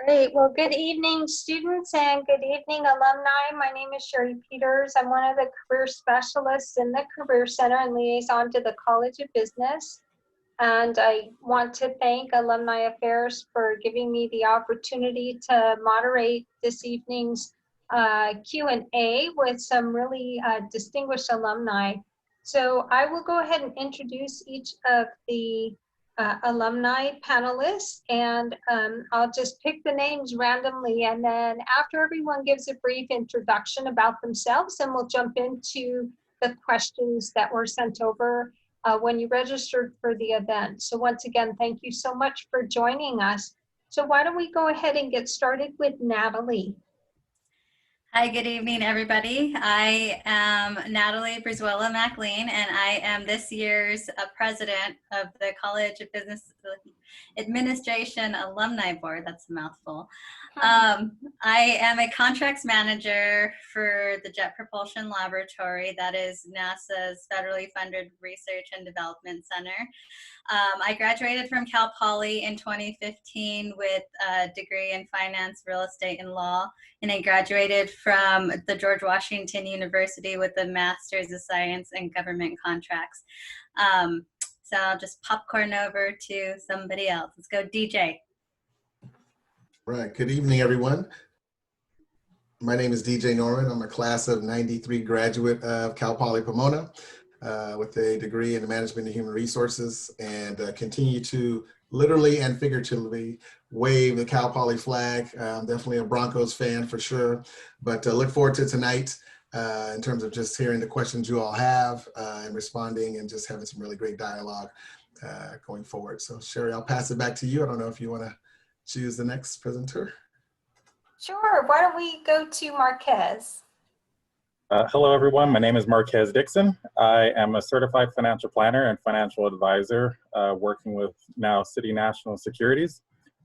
Great. Well, good evening, students, and good evening, alumni. My name is Sherry Peters. I'm one of the career specialists in the Career Center and liaison to the College of Business. And I want to thank Alumni Affairs for giving me the opportunity to moderate this evening's Q&A with some really distinguished alumni. So I will go ahead and introduce each of the alumni panelists, and I'll just pick the names randomly, and then after everyone gives a brief introduction about themselves, then we'll jump into the questions that were sent over when you registered for the event. So once again, thank you so much for joining us. So why don't we go ahead and get started with Natalie. Hi, good evening, everybody. I am Natalie Brizuela McLean, and I am this year's president of the College of Business Administration Alumni Board. That's a mouthful. I am a contracts manager for the Jet Propulsion Laboratory, that is NASA's federally funded research and development center. I graduated from Cal Poly in 2015 with a degree in finance, real estate, and law, and I graduated from the George Washington University with a Master's of Science in Government Contracts. So I'll just popcorn over to somebody else. Let's go, DJ. Right. Good evening, everyone. My name is DJ Norman. I'm a class of '93 graduate of Cal Poly Pomona with a degree in management and human resources, and continue to literally and figuratively wave the Cal Poly flag. I'm definitely a Broncos fan for sure, but look forward to tonight in terms of just hearing the questions you all have and responding and just having some really great dialogue going forward. So Sherry, I'll pass it back to you. I don't know if you want to choose the next presenter. Sure. Why don't we go to Marquez? Hello, everyone. My name is Marquez Dixon. I am a certified financial planner and financial advisor working with now City National Securities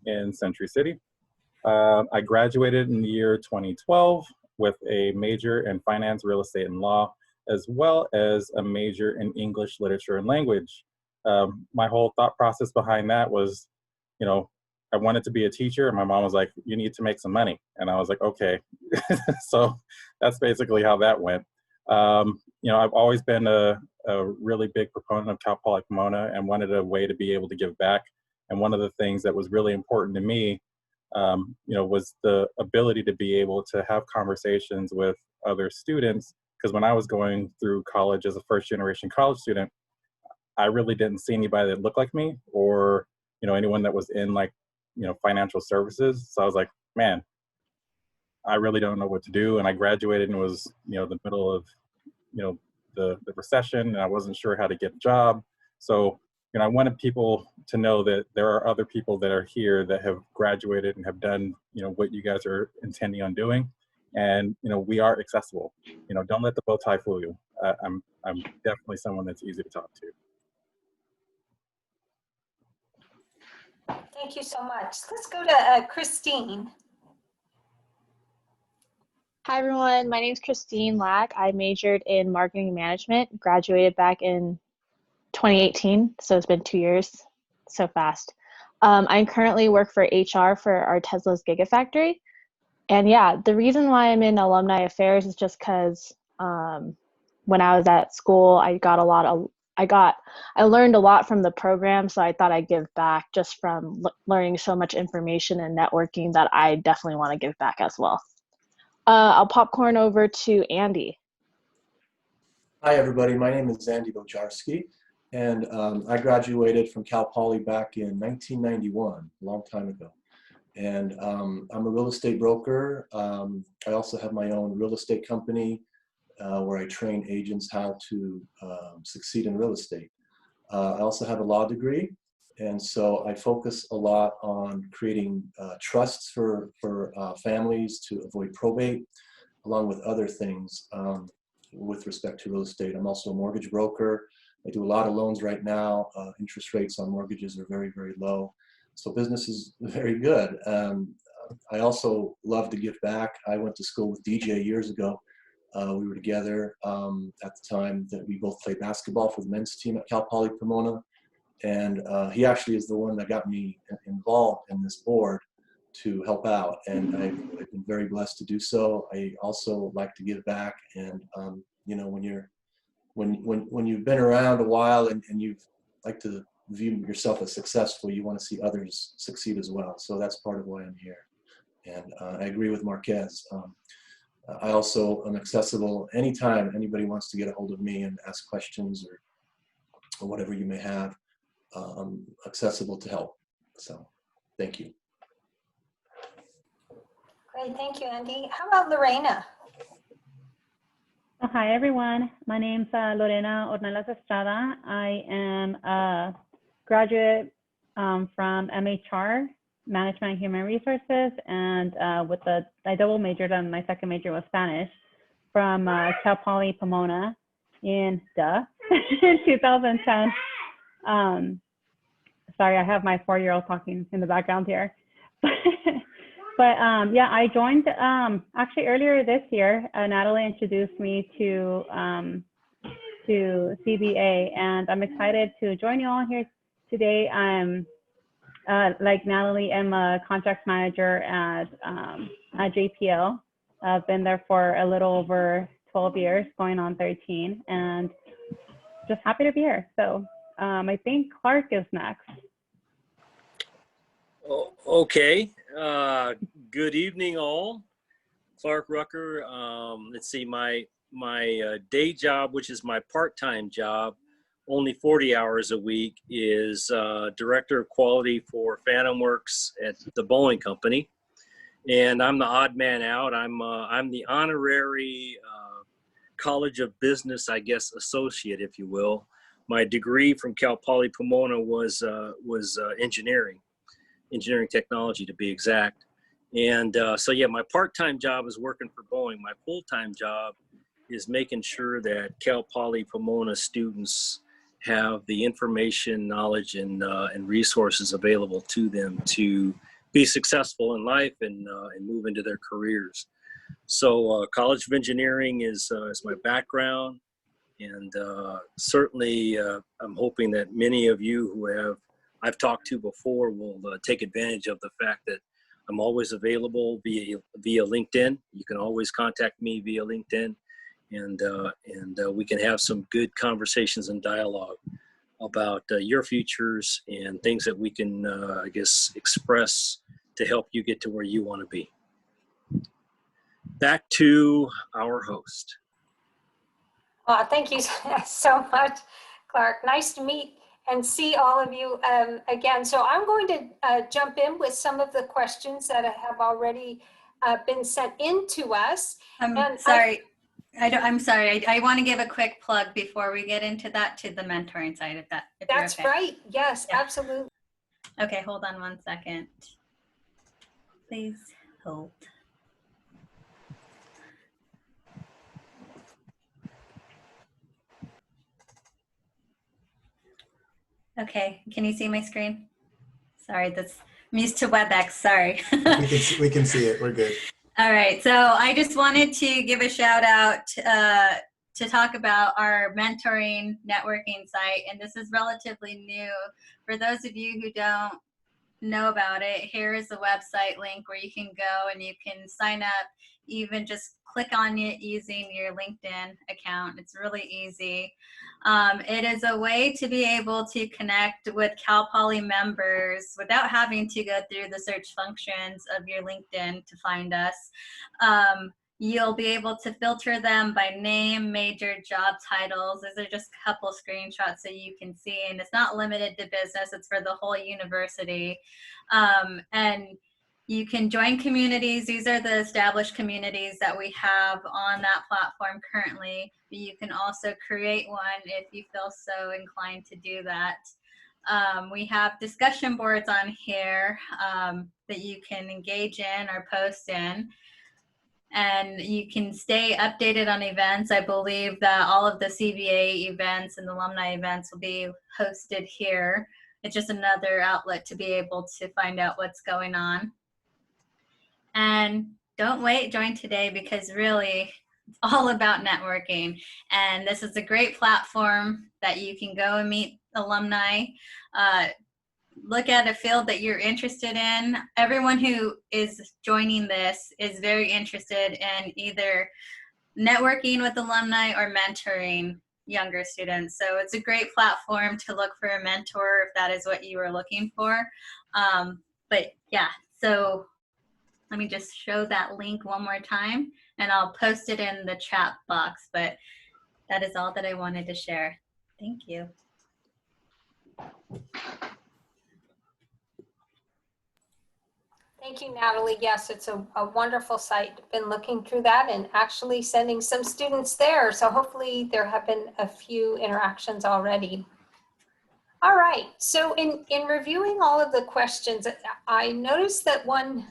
in Century City. I graduated in the year 2012 with a major in finance, real estate, and law, as well as a major in English literature and language. My whole thought process behind that was, you know, I wanted to be a teacher, and my mom was like, you need to make some money. And I was like, okay. So that's basically how that went. You know, I've always been a really big proponent of Cal Poly Pomona and wanted a way to be able to give back. And one of the things that was really important to me, you know, was the ability to be able to have conversations with other students. Because when I was going through college as a first generation college student, I really didn't see anybody that looked like me, or, you know, anyone that was in like, you know, financial services. So I was like, man, I really don't know what to do. And I graduated and was, you know, the middle of, you know, the recession, and I wasn't sure how to get a job. So, you know, I wanted people to know that there are other people that are here that have graduated and have done, you know, what you guys are intending on doing. And, you know, we are accessible. You know, don't let the bow tie fool you. I'm definitely someone that's easy to talk to. Thank you so much. Let's go to Christine. Hi everyone, my name is Christine Lack. I majored in marketing management, graduated back in 2018, so it's been 2 years, so fast. I currently work for HR for our Tesla's Gigafactory. And yeah, the reason why I'm in Alumni Affairs is just because when I was at school, I learned a lot from the program, so I thought I'd give back just from learning so much information and networking that I definitely want to give back as well. I'll popcorn over to Andy. Hi, everybody. My name is Andy Bojarski, and I graduated from Cal Poly back in 1991, a long time ago. And I'm a real estate broker. I also have my own real estate company where I train agents how to succeed in real estate. I also have a law degree, and so I focus a lot on creating trusts for families to avoid probate, along with other things with respect to real estate. I'm also a mortgage broker. I do a lot of loans right now. Interest rates on mortgages are very, very low. So business is very good. I also love to give back. I went to school with DJ years ago. We were together at the time that we both played basketball for the men's team at Cal Poly Pomona. And he actually is the one that got me involved in this board. to help out, and I've been very blessed to do so. I also like to give back, and you know, when you've been around a while and you like to view yourself as successful, you want to see others succeed as well. So that's part of why I'm here. And I agree with Marquez. I also am accessible anytime anybody wants to get a hold of me and ask questions or whatever you may have. I'm accessible to help. So thank you. Great, thank you, Andy. How about Lorena? Oh, hi, everyone. My name's Lorena Ornelas Estrada. I am a graduate from MHR, Management and Human Resources, and I double majored, and my second major was Spanish from Cal Poly Pomona in 2010. Sorry, I have my 4-year-old talking in the background here. But yeah, I joined actually earlier this year. Natalie introduced me to CBA, and I'm excited to join you all here today. I'm like Natalie, I'm a contracts manager at JPL. I've been there for a little over 12 years, going on 13, and just happy to be here. So I think Clark is next. Okay. Good evening, all. Clark Rucker. Let's see, my day job, which is my part-time job, only 40 hours a week, is Director of Quality for Phantom Works at the Boeing Company. And I'm the odd man out. I'm the honorary College of Business, I guess, associate, if you will. My degree from Cal Poly Pomona was engineering technology, to be exact. And so yeah, my part-time job is working for Boeing. My full-time job is making sure that Cal Poly Pomona students have the information, knowledge, and resources available to them to be successful in life and move into their careers. So College of Engineering is my background, and certainly I'm hoping that many of you who I've talked to before will take advantage of the fact that I'm always available via LinkedIn. You can always contact me via LinkedIn, and we can have some good conversations and dialogue about your futures and things that we can, I guess, express to help you get to where you want to be. Back to our host. Thank you so much, Clark. Nice to meet and see all of you again. So I'm going to jump in with some of the questions that have already been sent in to us. I'm sorry. I'm sorry. I want to give a quick plug before we get into that to the mentoring side of that. If that's okay. right. Yes, yeah. Absolutely. Okay, hold on 1 second. Please hold. Okay, can you see my screen? Sorry, I'm used to WebEx, sorry. we can see it, we're good. All right, so I just wanted to give a shout out to talk about our mentoring networking site, and this is relatively new. For those of you who don't know about it, here is the website link where you can go and you can sign up, even just click on it using your LinkedIn account. It's really easy. It is a way to be able to connect with Cal Poly members without having to go through the search functions of your LinkedIn to find us. You'll be able to filter them by name, major, job titles. These are just a couple screenshots so you can see, and it's not limited to business, it's for the whole university. And you can join communities. These are the established communities that we have on that platform currently, but you can also create one if you feel so inclined to do that. We have discussion boards on here that you can engage in or post in. And you can stay updated on events. I believe that all of the CBA events and alumni events will be hosted here. It's just another outlet to be able to find out what's going on. And don't wait, join today, because really it's all about networking. And this is a great platform that you can go and meet alumni. look at a field that you're interested in. Everyone who is joining this is very interested in either networking with alumni or mentoring younger students. So it's a great platform to look for a mentor if that is what you are looking for. But yeah, so let me just show that link one more time and I'll post it in the chat box. But that is all that I wanted to share. Thank you. Thank you, Natalie. Yes, it's a wonderful site. Been looking through that and actually sending some students there. So hopefully there have been a few interactions already. All right, so in reviewing all of the questions, I noticed that one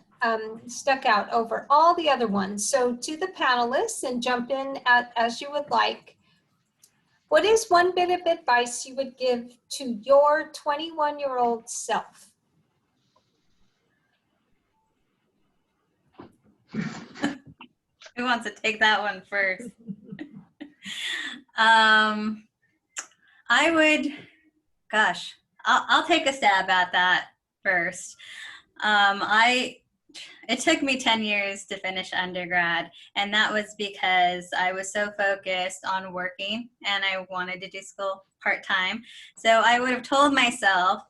stuck out over all the other ones. So to the panelists, and jump in as you would like, what is one bit of advice you would give to your 21-year-old self? Who wants to take that one first? I would, gosh, I'll take a stab at that first. It took me 10 years to finish undergrad, and that was because I was so focused on working and I wanted to do school part-time. So I would have told myself,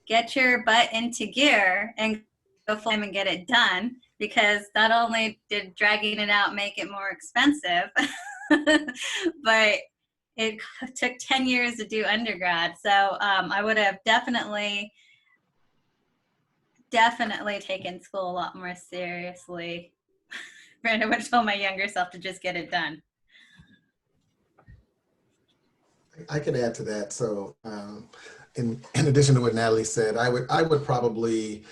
get your butt into gear and go full-time and get it done, because not only did dragging it out make it more expensive, but it took 10 years to do undergrad. So I would have definitely taken school a lot more seriously. I would have told my younger self to just get it done. I could add to that. So in addition to what Natalie said, I would probably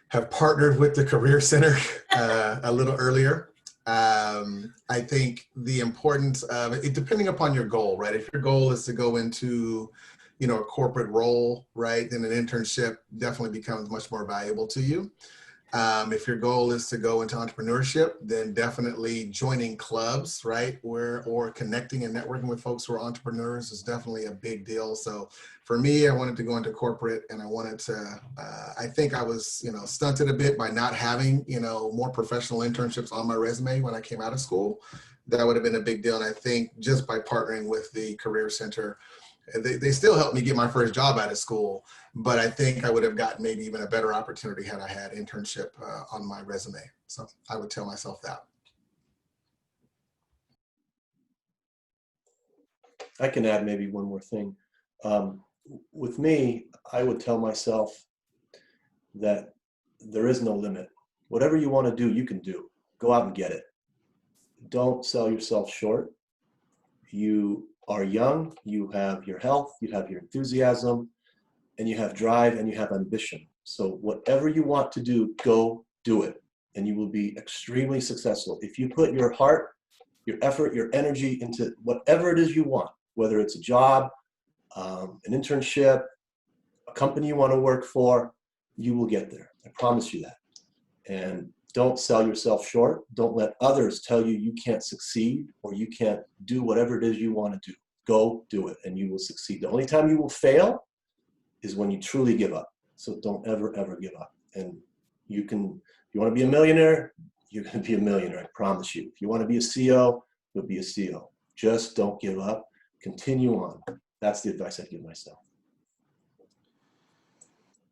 have partnered with the Career Center a little earlier. I think the importance of it, depending upon your goal, right? If your goal is to go into, you know, a corporate role, right, then an internship definitely becomes much more valuable to you. If your goal is to go into entrepreneurship, then definitely joining clubs, right, or connecting and networking with folks who are entrepreneurs is definitely a big deal. So for me, I wanted to go into corporate, and I wanted to, I think I was, you know, stunted a bit by not having, you know, more professional internships on my resume when I came out of school. That would have been a big deal. And I think just by partnering with the Career Center, they still helped me get my first job out of school, but I think I would have gotten maybe even a better opportunity had I had internship on my resume. So I would tell myself that. I can add maybe one more thing. With me, I would tell myself that there is no limit. Whatever you want to do, you can do. Go out and get it. Don't sell yourself short. You are young, you have your health, you have your enthusiasm, and you have drive and you have ambition. So whatever you want to do, go do it, and you will be extremely successful. If you put your heart, your effort, your energy into whatever it is you want, whether it's a job, an internship, a company you want to work for, you will get there. I promise you that. And don't sell yourself short. Don't let others tell you you can't succeed or you can't do whatever it is you want to do. Go do it and you will succeed. The only time you will fail is when you truly give up. So don't ever, ever give up. And you can, if you want to be a millionaire, you're going to be a millionaire, I promise you. If you want to be a CEO, you'll be a CEO. Just don't give up. Continue on. That's the advice I give myself.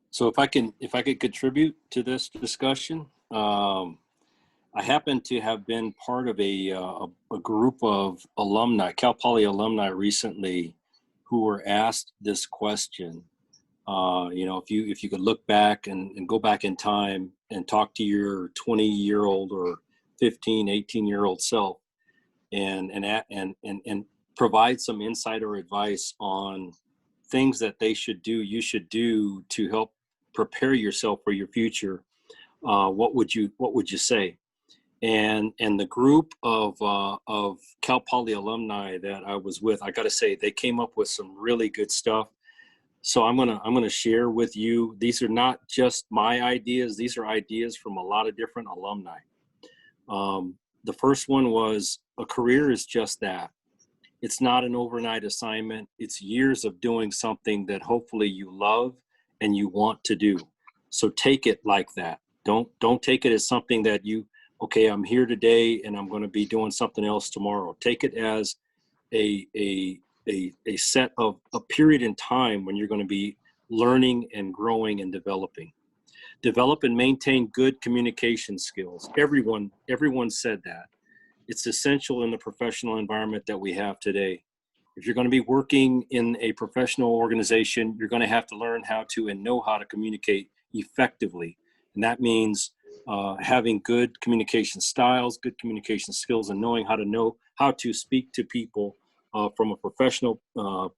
So if I could contribute to this discussion, I happen to have been part of a group of alumni, Cal Poly alumni recently, who were asked this question. You know, if you could look back and go back in time and talk to your 20-year-old or 15, 18-year-old self and provide some insight or advice on things that they should do, you should do to help prepare yourself for your future, what would you say? And the group of Cal Poly alumni that I was with, I got to say, they came up with some really good stuff. So I'm gonna share with you. These are not just my ideas; these are ideas from a lot of different alumni. The first one was, a career is just that. It's not an overnight assignment. It's years of doing something that hopefully you love and you want to do. So take it like that. Don't take it as something that okay, I'm here today and I'm going to be doing something else tomorrow. Take it as a set of a period in time when you're going to be learning and growing and developing. Develop and maintain good communication skills. Everyone said that. It's essential in the professional environment that we have today. If you're going to be working in a professional organization, you're going to have to learn how to and know how to communicate effectively. And that means having good communication styles, good communication skills, and knowing how to speak to people from a professional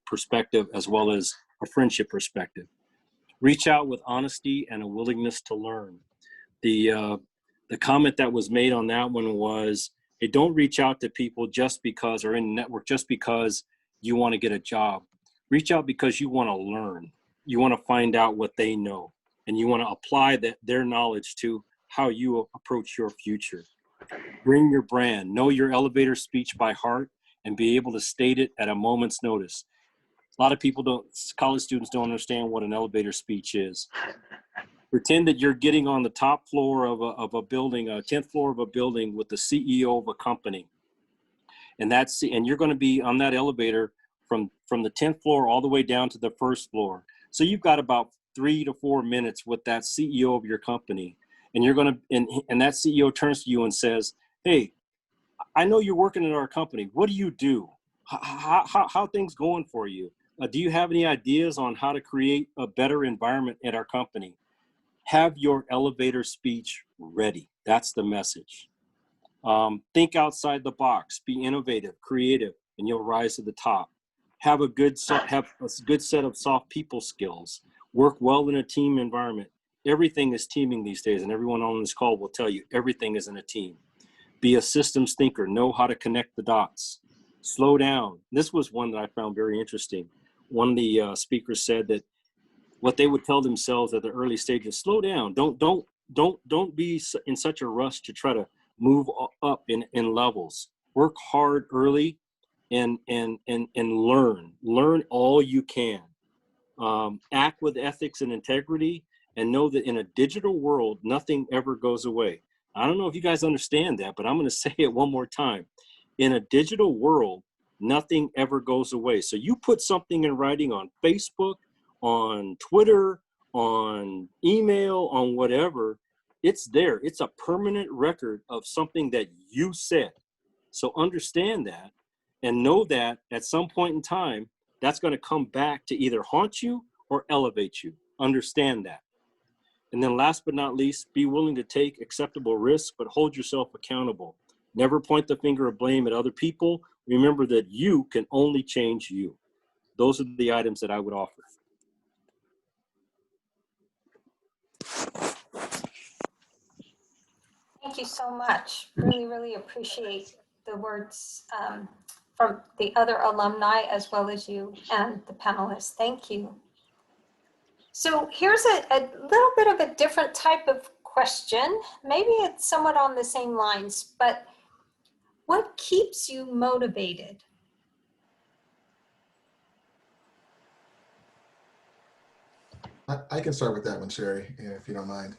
perspective as well as a friendship perspective. Reach out with honesty and a willingness to learn. The comment that was made on that one was, hey, don't reach out to people just because, or in the network, just because you want to get a job. Reach out because you want to learn. You want to find out what they know, and you want to apply their knowledge to how you approach your future. Bring your brand, know your elevator speech by heart, and be able to state it at a moment's notice. A lot of college students don't understand what an elevator speech is. Pretend that you're getting on the top floor of a building, 10th floor of a building with the CEO of a company. And you're going to be on that elevator from the 10th floor all the way down to the first floor. So you've got about 3 to 4 minutes with that CEO of your company. And and that CEO turns to you and says, hey, I know you're working at our company. What do you do? How things going for you? Do you have any ideas on how to create a better environment at our company? Have your elevator speech ready. That's the message. Think outside the box. Be innovative, creative, and you'll rise to the top. Have a good set of soft people skills. Work well in a team environment. Everything is teaming these days, and everyone on this call will tell you everything is in a team. Be a systems thinker. Know how to connect the dots. Slow down. This was one that I found very interesting. One of the speakers said that what they would tell themselves at the early stages: slow down. Don't be in such a rush to try to move up in levels. Work hard early and learn all you can. Act with ethics and integrity, and know that in a digital world, nothing ever goes away. I don't know if you guys understand that, but I'm going to say it one more time. In a digital world, nothing ever goes away. So you put something in writing on Facebook, on Twitter, on email, on whatever, it's there. It's a permanent record of something that you said. So understand that and know that at some point in time, that's going to come back to either haunt you or elevate you. Understand that. And then last but not least, be willing to take acceptable risks, but hold yourself accountable. Never point the finger of blame at other people. Remember that you can only change you. Those are the items that I would offer. Thank you so much. Really, really appreciate the words from the other alumni as well as you and the panelists. Thank you. So here's a little bit of a different type of question. Maybe it's somewhat on the same lines, but what keeps you motivated? I can start with that one, Sherry, if you don't mind.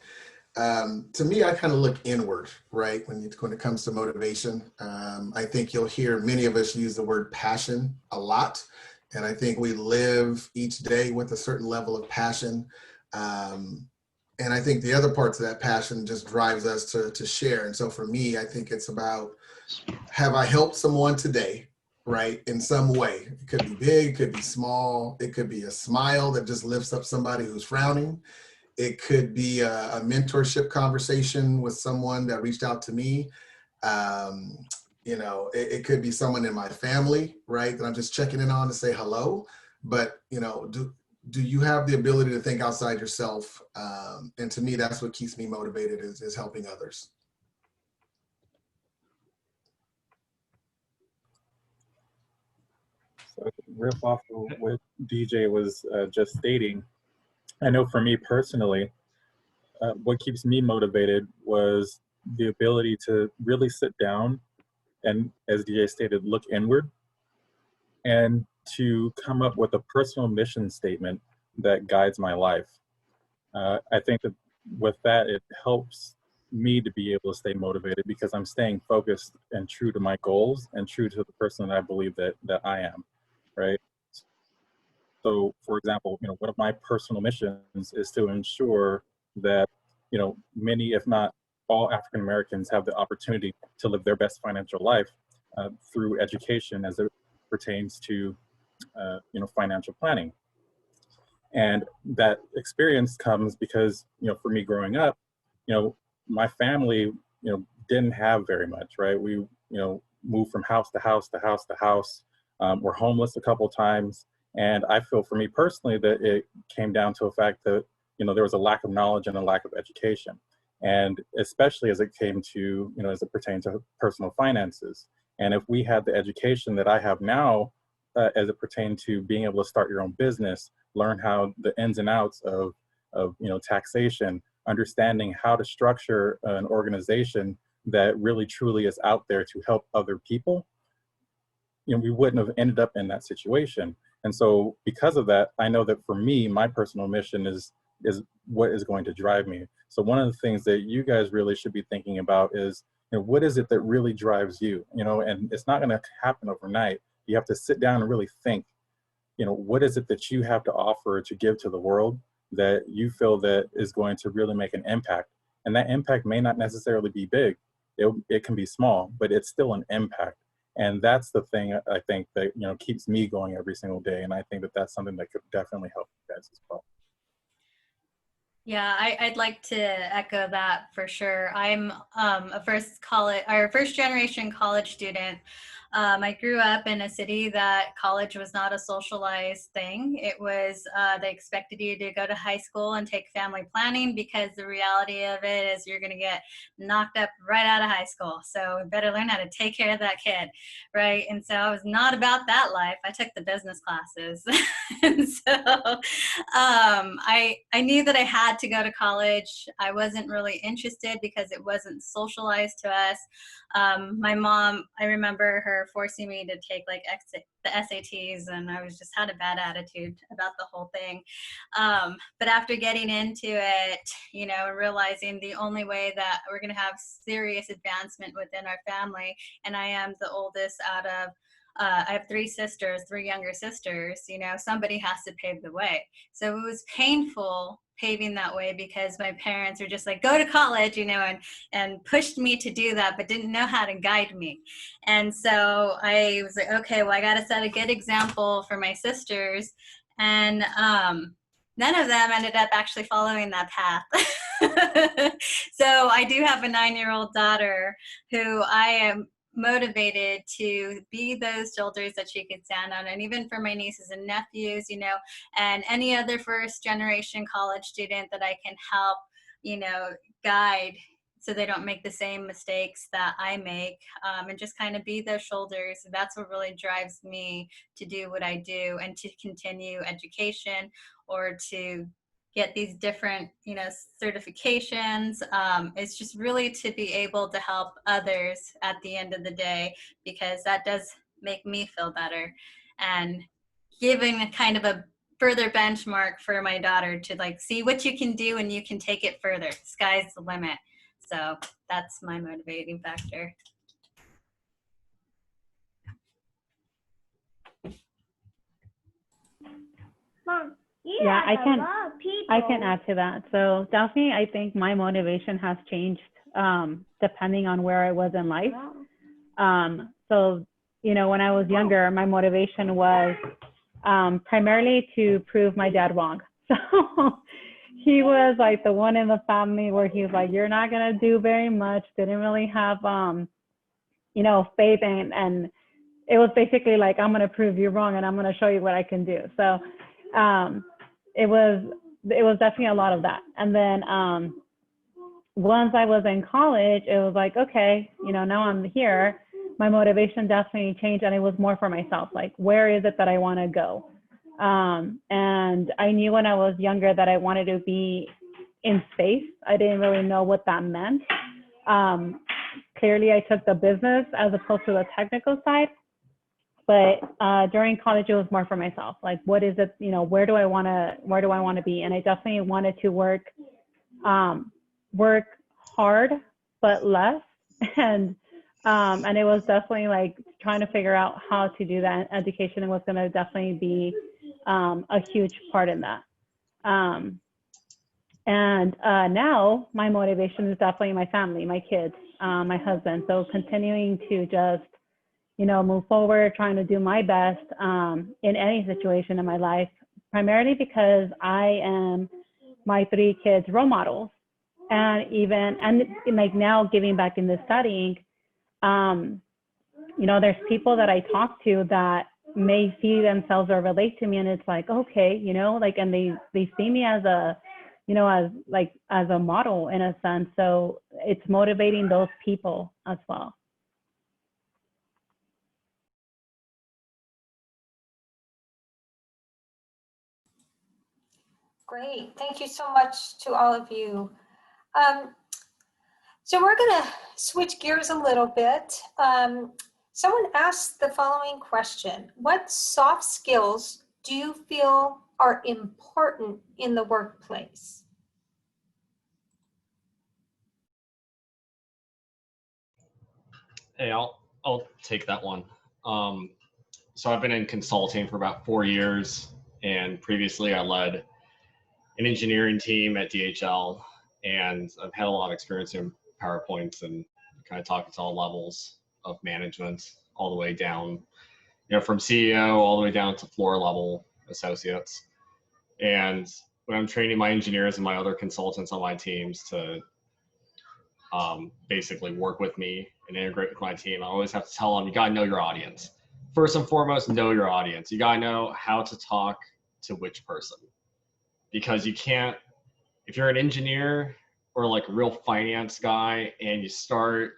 To me, I kind of look inward, right? When it comes to motivation, I think you'll hear many of us use the word passion a lot. And I think we live each day with a certain level of passion. And I think the other parts of that passion just drives us to share. And so for me, I think it's about, have I helped someone today, right? In some way. It could be big, it could be small. It could be a smile that just lifts up somebody who's frowning. It could be a mentorship conversation with someone that reached out to me. It could be someone in my family, right, that I'm just checking in on to say hello. But, do you have the ability to think outside yourself? And to me, that's what keeps me motivated is helping others. So to riff off of what DJ was just stating, I know for me personally, what keeps me motivated was the ability to really sit down and, as DJ stated, look inward and to come up with a personal mission statement that guides my life. I think that with that, it helps me to be able to stay motivated because I'm staying focused and true to my goals and true to the person that I believe that I am, right? So, for example, one of my personal missions is to ensure that, many, if not all African Americans have the opportunity to live their best financial life through education as it pertains to, financial planning. And that experience comes because, for me growing up, my family, didn't have very much, right? We, moved from house to house to house to house. We're homeless a couple times. And I feel for me personally that it came down to the fact that, there was a lack of knowledge and a lack of education. And especially as it came to, as it pertains to personal finances. And if we had the education that I have now, as it pertains to being able to start your own business, learn how the ins and outs of taxation, understanding how to structure an organization that really truly is out there to help other people, we wouldn't have ended up in that situation. And so because of that, I know that for me, my personal mission is what is going to drive me. So one of the things that you guys really should be thinking about is, what is it that really drives you? And it's not going to happen overnight. You have to sit down and really think, what is it that you have to offer to give to the world that you feel that is going to really make an impact? And that impact may not necessarily be big. It can be small, but it's still an impact. And that's the thing I think that, keeps me going every single day. And I think that that's something that could definitely help you guys as well. Yeah, I'd like to echo that for sure. I'm a first generation college student. I grew up in a city that college was not a socialized thing. It was, they expected you to go to high school and take family planning because the reality of it is you're going to get knocked up right out of high school. So we better learn how to take care of that kid, right? And so I was not about that life. I took the business classes. And so I knew that I had to go to college. I wasn't really interested because it wasn't socialized to us. My mom, I remember her forcing me to take like the SATs, and I was just had a bad attitude about the whole thing. But after getting into it, and realizing the only way that we're going to have serious advancement within our family, and I am the oldest out of I have three younger sisters, somebody has to pave the way. So it was painful paving that way because my parents were just like, go to college, and pushed me to do that, but didn't know how to guide me. And so I was like, okay, well, I got to set a good example for my sisters. And none of them ended up actually following that path. So I do have a 9-year-old daughter who I am motivated to be those shoulders that she could stand on. And even for my nieces and nephews, and any other first generation college student that I can help, guide so they don't make the same mistakes that I make, and just kind of be those shoulders. That's what really drives me to do what I do and to continue education or to get these different, certifications. It's just really to be able to help others at the end of the day, because that does make me feel better. And giving a kind of a further benchmark for my daughter to see what you can do and you can take it further. Sky's the limit. So that's my motivating factor. Mom, yeah, I can add to that. So definitely, I think my motivation has changed depending on where I was in life. So, when I was younger, my motivation was primarily to prove my dad wrong. So he was like the one in the family where he was like, you're not going to do very much. Didn't really have, faith in, and it was basically like, I'm going to prove you wrong and I'm going to show you what I can do. So it was definitely a lot of that. And then once I was in college, it was like, okay, now I'm here. My motivation definitely changed, and it was more for myself. Like, where is it that I want to go? And I knew when I was younger that I wanted to be in space. I didn't really know what that meant. Clearly, I took the business as opposed to the technical side. But during college, it was more for myself. Like, what is it? You know, where do I want to be? And I definitely wanted to work hard but less, and it was definitely like trying to figure out how to do that. Education was going to definitely be a huge part in that. And now my motivation is definitely my family, my kids, my husband. So continuing to just, you know, move forward, trying to do my best in any situation in my life, primarily because I am my 3 kids' role models. And like now giving back into studying, you know, there's people that I talk to that may see themselves or relate to me, and it's like, okay, you know, like, and they see me as a, you know, as a model in a sense. So it's motivating those people as well. Great. Thank you so much to all of you. So we're going to switch gears a little bit. Someone asked the following question: what soft skills do you feel are important in the workplace? Hey, I'll take that one. So I've been in consulting for about 4 years, and previously I led an engineering team at DHL, and I've had a lot of experience in PowerPoints and kind of talking to all levels of management, all the way down, you know, from CEO all the way down to floor level associates. And when I'm training my engineers and my other consultants on my teams to basically work with me and integrate with my team, I always have to tell them, you got to know your audience. First and foremost, know your audience. You got to know how to talk to which person, because you can't, if you're an engineer or like a real finance guy and you start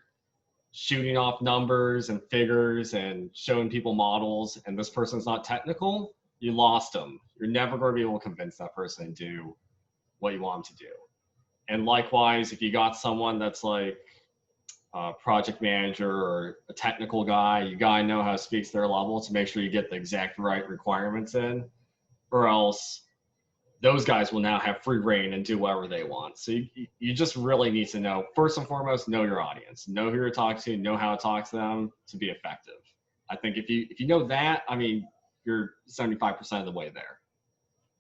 shooting off numbers and figures and showing people models and this person's not technical, you lost them. You're never going to be able to convince that person to do what you want them to do. And likewise, if you got someone that's like a project manager or a technical guy, you gotta know how to speak to their level to make sure you get the exact right requirements in, or else those guys will now have free reign and do whatever they want. So you just really need to know, first and foremost, know your audience, know who you're talking to, know how to talk to them to be effective. I think if you know that, I mean, you're 75% of the way there.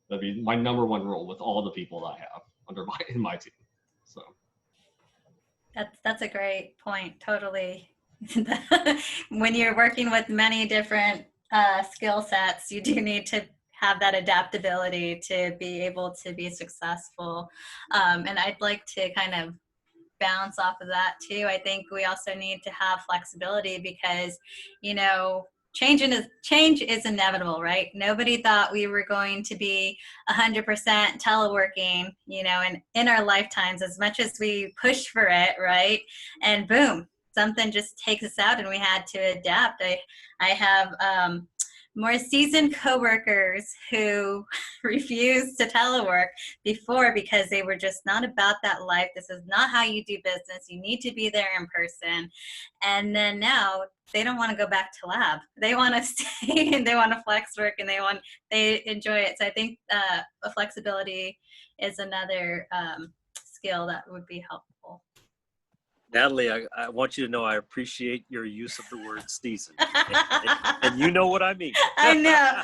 That'd be my number one rule with all the people that I have under in my team. So That's a great point. Totally. When you're working with many different skill sets, you do need to have that adaptability to be able to be successful. And I'd like to kind of bounce off of that too. I think we also need to have flexibility because, you know, change is inevitable, right? Nobody thought we were going to be 100% teleworking, you know, in our lifetimes, as much as we push for it, right? And boom, something just takes us out and we had to adapt. I have more seasoned coworkers who refused to telework before because they were just not about that life. This is not how you do business. You need to be there in person. And then now they don't want to go back to lab. They want to stay and they want to flex work and they enjoy it. So I think a flexibility is another skill that would be helpful. Natalie, I want you to know I appreciate your use of the word season. And you know what I mean. I know.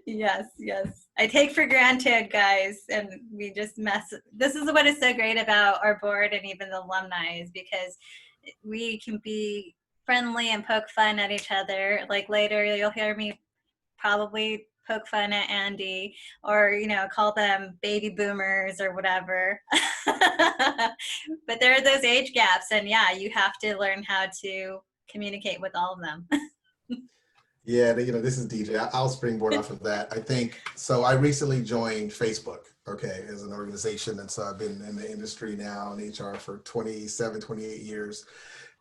Yes. I take for granted, guys, and we just mess. This is what is so great about our board and even the alumni is because we can be friendly and poke fun at each other. Like later, you'll hear me probably poke fun at Andy or, you know, call them baby boomers or whatever. But there are those age gaps and yeah, you have to learn how to communicate with all of them. Yeah, you know, this is DJ. I'll springboard off of that. I think, so I recently joined Facebook, okay, as an organization. And so I've been in the industry now in HR for 27, 28 years.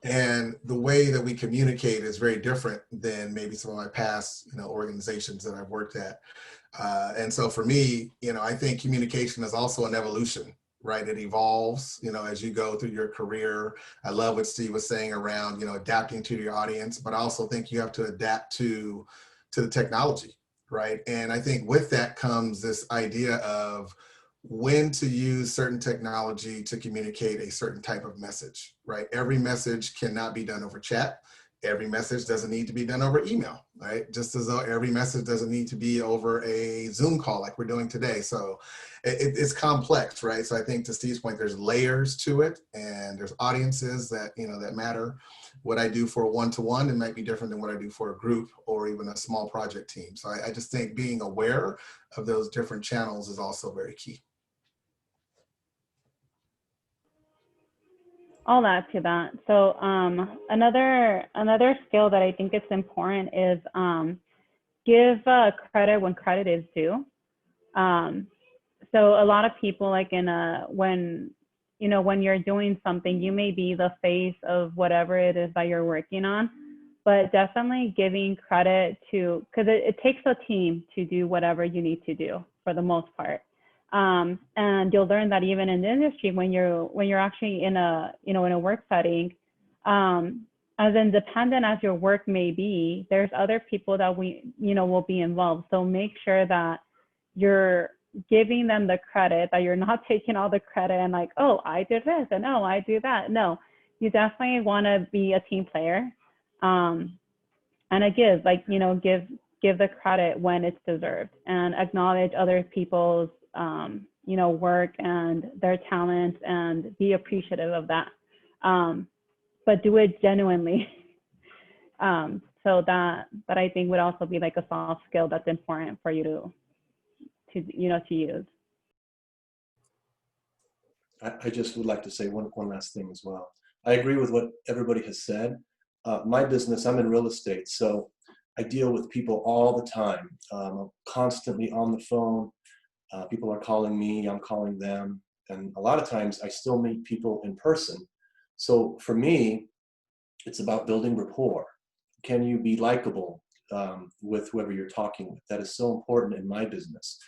And the way that we communicate is very different than maybe some of my past, you know, organizations that I've worked at. And so for me, you know, I think communication is also an evolution. right? It evolves, as you go through your career. I love what Steve was saying around, adapting to your audience, but I also think you have to adapt to the technology, right? And I think with that comes this idea of when to use certain technology to communicate a certain type of message, right? Every message cannot be done over chat. Every message doesn't need to be done over email, right? Just as though every message doesn't need to be over a Zoom call like we're doing today. So it's complex, right? So I think to Steve's point, there's layers to it, and there's audiences that, that matter. What I do for a one-to-one, it might be different than what I do for a group or even a small project team. So I just think being aware of those different channels is also very key. I'll add to that. So another skill that I think it's important is give credit when credit is due. So a lot of people, like when you're doing something, you may be the face of whatever it is that you're working on, but definitely giving credit to, because it takes a team to do whatever you need to do for the most part. And you'll learn that even in the industry, when you're actually in a work setting, as independent as your work may be, there's other people that will be involved. So make sure that you're giving them the credit, that you're not taking all the credit and like, oh, I did this and oh, I do that. No, you definitely want to be a team player. And give the credit when it's deserved, and acknowledge other people's work and their talents, and be appreciative of that, but do it genuinely. So that I think would also be like a soft skill that's important for you to use. I just would like to say one last thing as well. I agree with what everybody has said. My business, I'm in real estate, so I deal with people all the time. I'm constantly on the phone. People are calling me, I'm calling them. And a lot of times I still meet people in person. So for me, it's about building rapport. Can you be likable with whoever you're talking with? That is so important in my business.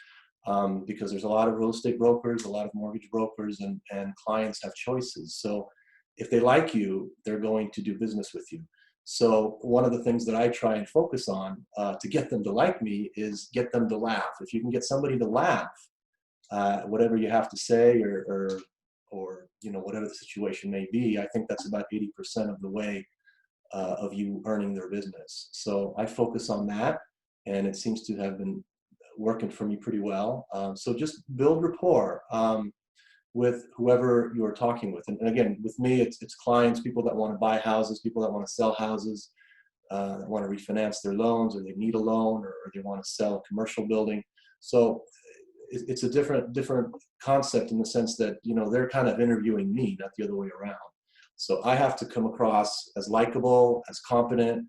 Because there's a lot of real estate brokers, a lot of mortgage brokers, and clients have choices. So if they like you, they're going to do business with you. So one of the things that I try and focus on to get them to like me is get them to laugh. If you can get somebody to laugh, whatever you have to say or whatever the situation may be, I think that's about 80% of the way of you earning their business. So I focus on that, and it seems to have been working for me pretty well. So just build rapport with whoever you're talking with. And again, with me, it's clients, people that want to buy houses, people that want to sell houses, that want to refinance their loans, or they need a loan, or they want to sell a commercial building. So it's a different concept in the sense that, they're kind of interviewing me, not the other way around. So I have to come across as likable, as competent,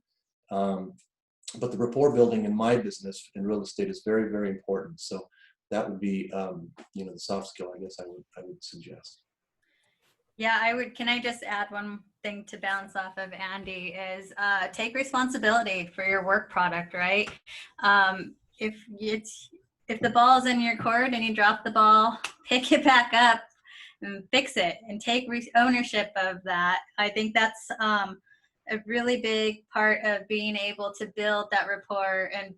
but the rapport building in my business in real estate is very, very important. So that would be, the soft skill, I guess I would suggest. Yeah, Can I just add one thing to bounce off of Andy is take responsibility for your work product, right? If the ball's in your court and you drop the ball, pick it back up and fix it and take ownership of that. I think that's a really big part of being able to build that rapport and,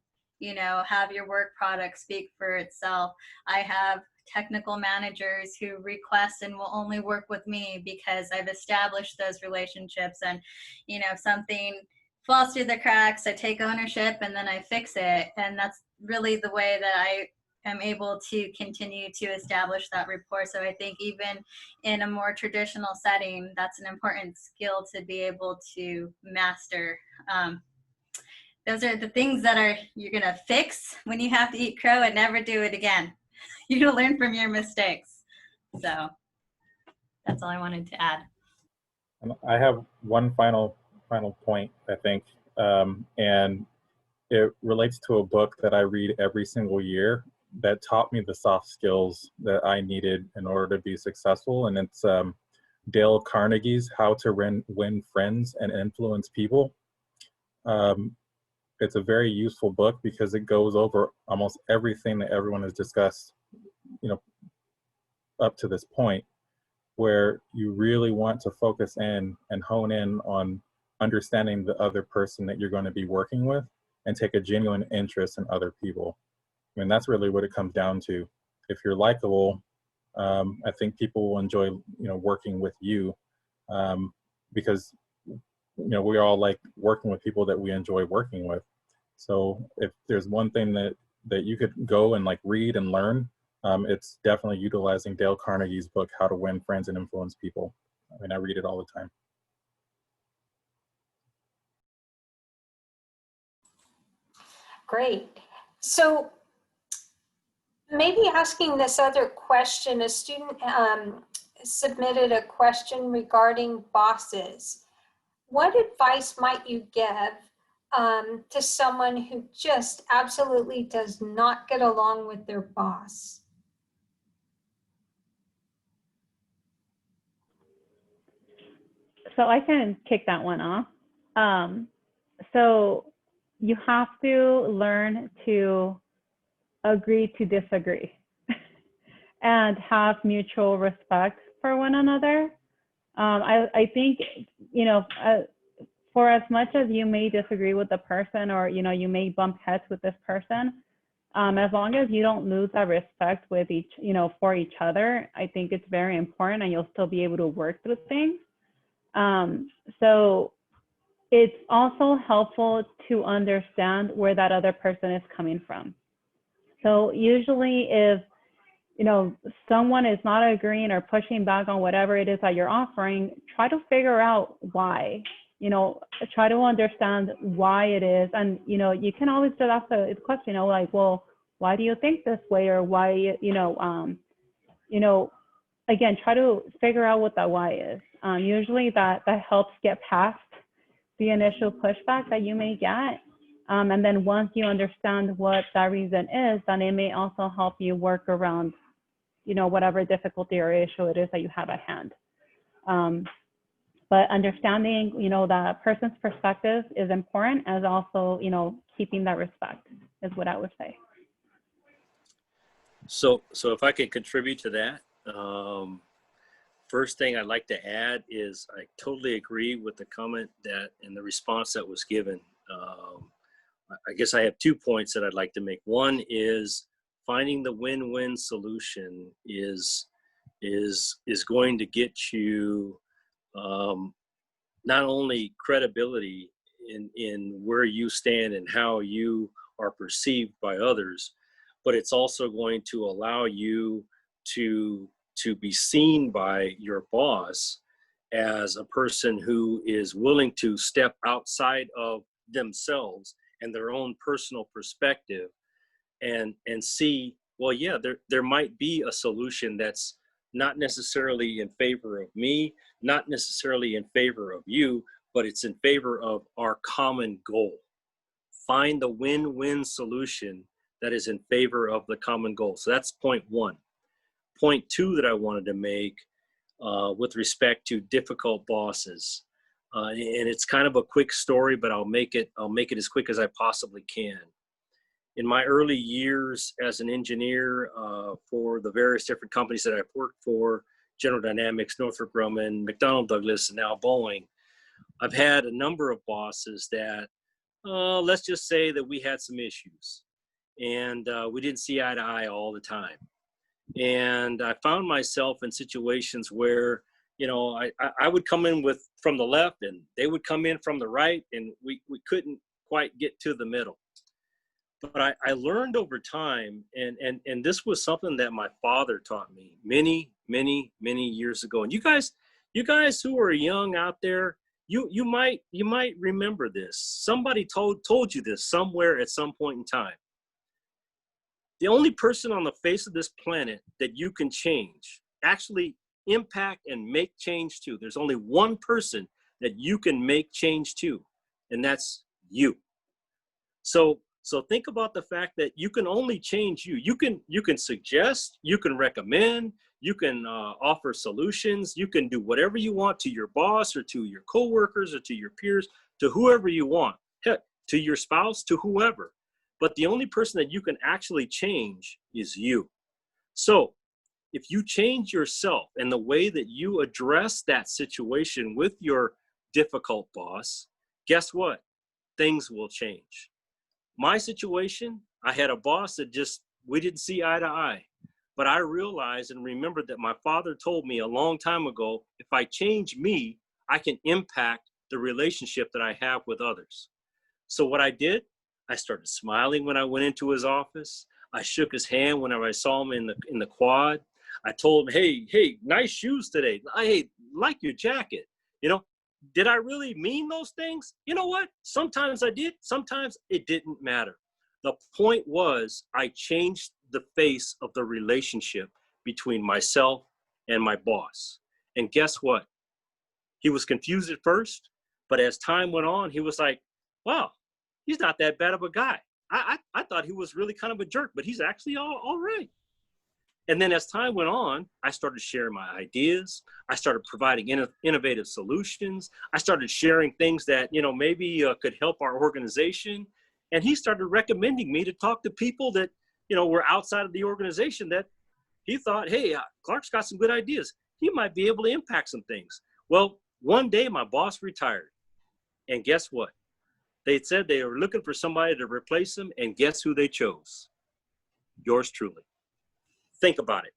have your work product speak for itself. I have technical managers who request and will only work with me because I've established those relationships. And, if something falls through the cracks, I take ownership and then I fix it. And that's really the way that I am able to continue to establish that rapport. So I think even in a more traditional setting, that's an important skill to be able to master. Those are the things that you're going to fix when you have to eat crow and never do it again. You're going to learn from your mistakes. So that's all I wanted to add. And I have one final point, I think, and it relates to a book that I read every single year that taught me the soft skills that I needed in order to be successful. And it's Dale Carnegie's How to Win Friends and Influence People. It's a very useful book because it goes over almost everything that everyone has discussed, up to this point, where you really want to focus in and hone in on understanding the other person that you're going to be working with and take a genuine interest in other people. I mean, that's really what it comes down to. If you're likable, I think people will enjoy, working with you, because, we all like working with people that we enjoy working with. So if there's one thing that you could go and like read and learn, it's definitely utilizing Dale Carnegie's book, How to Win Friends and Influence People. I mean, I read it all the time. Great. So maybe asking this other question, a student submitted a question regarding bosses. What advice might you give to someone who just absolutely does not get along with their boss? So I can kick that one off. So you have to learn to agree to disagree and have mutual respect for one another. I think, for as much as you may disagree with the person, or, you may bump heads with this person, as long as you don't lose that respect with for each other, I think it's very important, and you'll still be able to work through things. So it's also helpful to understand where that other person is coming from. So usually if, someone is not agreeing or pushing back on whatever it is that you're offering, try to figure out why, try to understand why it is. And, you can always just ask the question, like, well, why do you think this way? Or why, again, try to figure out what that why is. Usually that helps get past the initial pushback that you may get. And then once you understand what that reason is, then it may also help you work around, whatever difficulty or issue it is that you have at hand. But understanding, that person's perspective is important, as also, keeping that respect is what I would say. So if I could contribute to that, first thing I'd like to add is I totally agree with the comment that and the response that was given. I guess I have 2 points that I'd like to make. One is finding the win-win solution is going to get you not only credibility in where you stand and how you are perceived by others, but it's also going to allow you to be seen by your boss as a person who is willing to step outside of themselves and their own personal perspective and see, well, yeah, there might be a solution that's not necessarily in favor of me, not necessarily in favor of you, but it's in favor of our common goal. Find the win-win solution that is in favor of the common goal. So that's point one. Point two that I wanted to make with respect to difficult bosses. And it's kind of a quick story, but I'll make it as quick as I possibly can. In my early years as an engineer for the various different companies that I've worked for, General Dynamics, Northrop Grumman, McDonnell Douglas, and now Boeing, I've had a number of bosses that, let's just say that we had some issues and we didn't see eye to eye all the time. And I found myself in situations where, I would come in from the left and they would come in from the right, and we couldn't quite get to the middle. But I learned over time, and this was something that my father taught me many, many, many years ago. And you guys who are young out there, you might remember this. Somebody told you this somewhere at some point in time. The only person on the face of this planet that you can change, actually impact and make change to, there's only one person that you can make change to, and that's you. So think about the fact that you can only change you. You can suggest, you can recommend, you can offer solutions, you can do whatever you want to your boss or to your coworkers or to your peers, to whoever you want, heck, to your spouse, to whoever. But the only person that you can actually change is you. So if you change yourself and the way that you address that situation with your difficult boss, guess what? Things will change. My situation, I had a boss that just, we didn't see eye to eye. But I realized and remembered that my father told me a long time ago, if I change me, I can impact the relationship that I have with others. So what I did, I started smiling when I went into his office. I shook his hand whenever I saw him in the quad. I told him, hey, nice shoes today. I like your jacket. You know, did I really mean those things? You know what? Sometimes I did. Sometimes it didn't matter. The point was I changed the face of the relationship between myself and my boss. And guess what? He was confused at first, but as time went on, he was like, wow, he's not that bad of a guy. I thought he was really kind of a jerk, but he's actually all right. And then as time went on, I started sharing my ideas. I started providing innovative solutions. I started sharing things that, you know, maybe could help our organization. And he started recommending me to talk to people that, you know, were outside of the organization that he thought, hey, Clark's got some good ideas. He might be able to impact some things. Well, one day my boss retired. And guess what? They said they were looking for somebody to replace him. And guess who they chose? Yours truly. Think about it.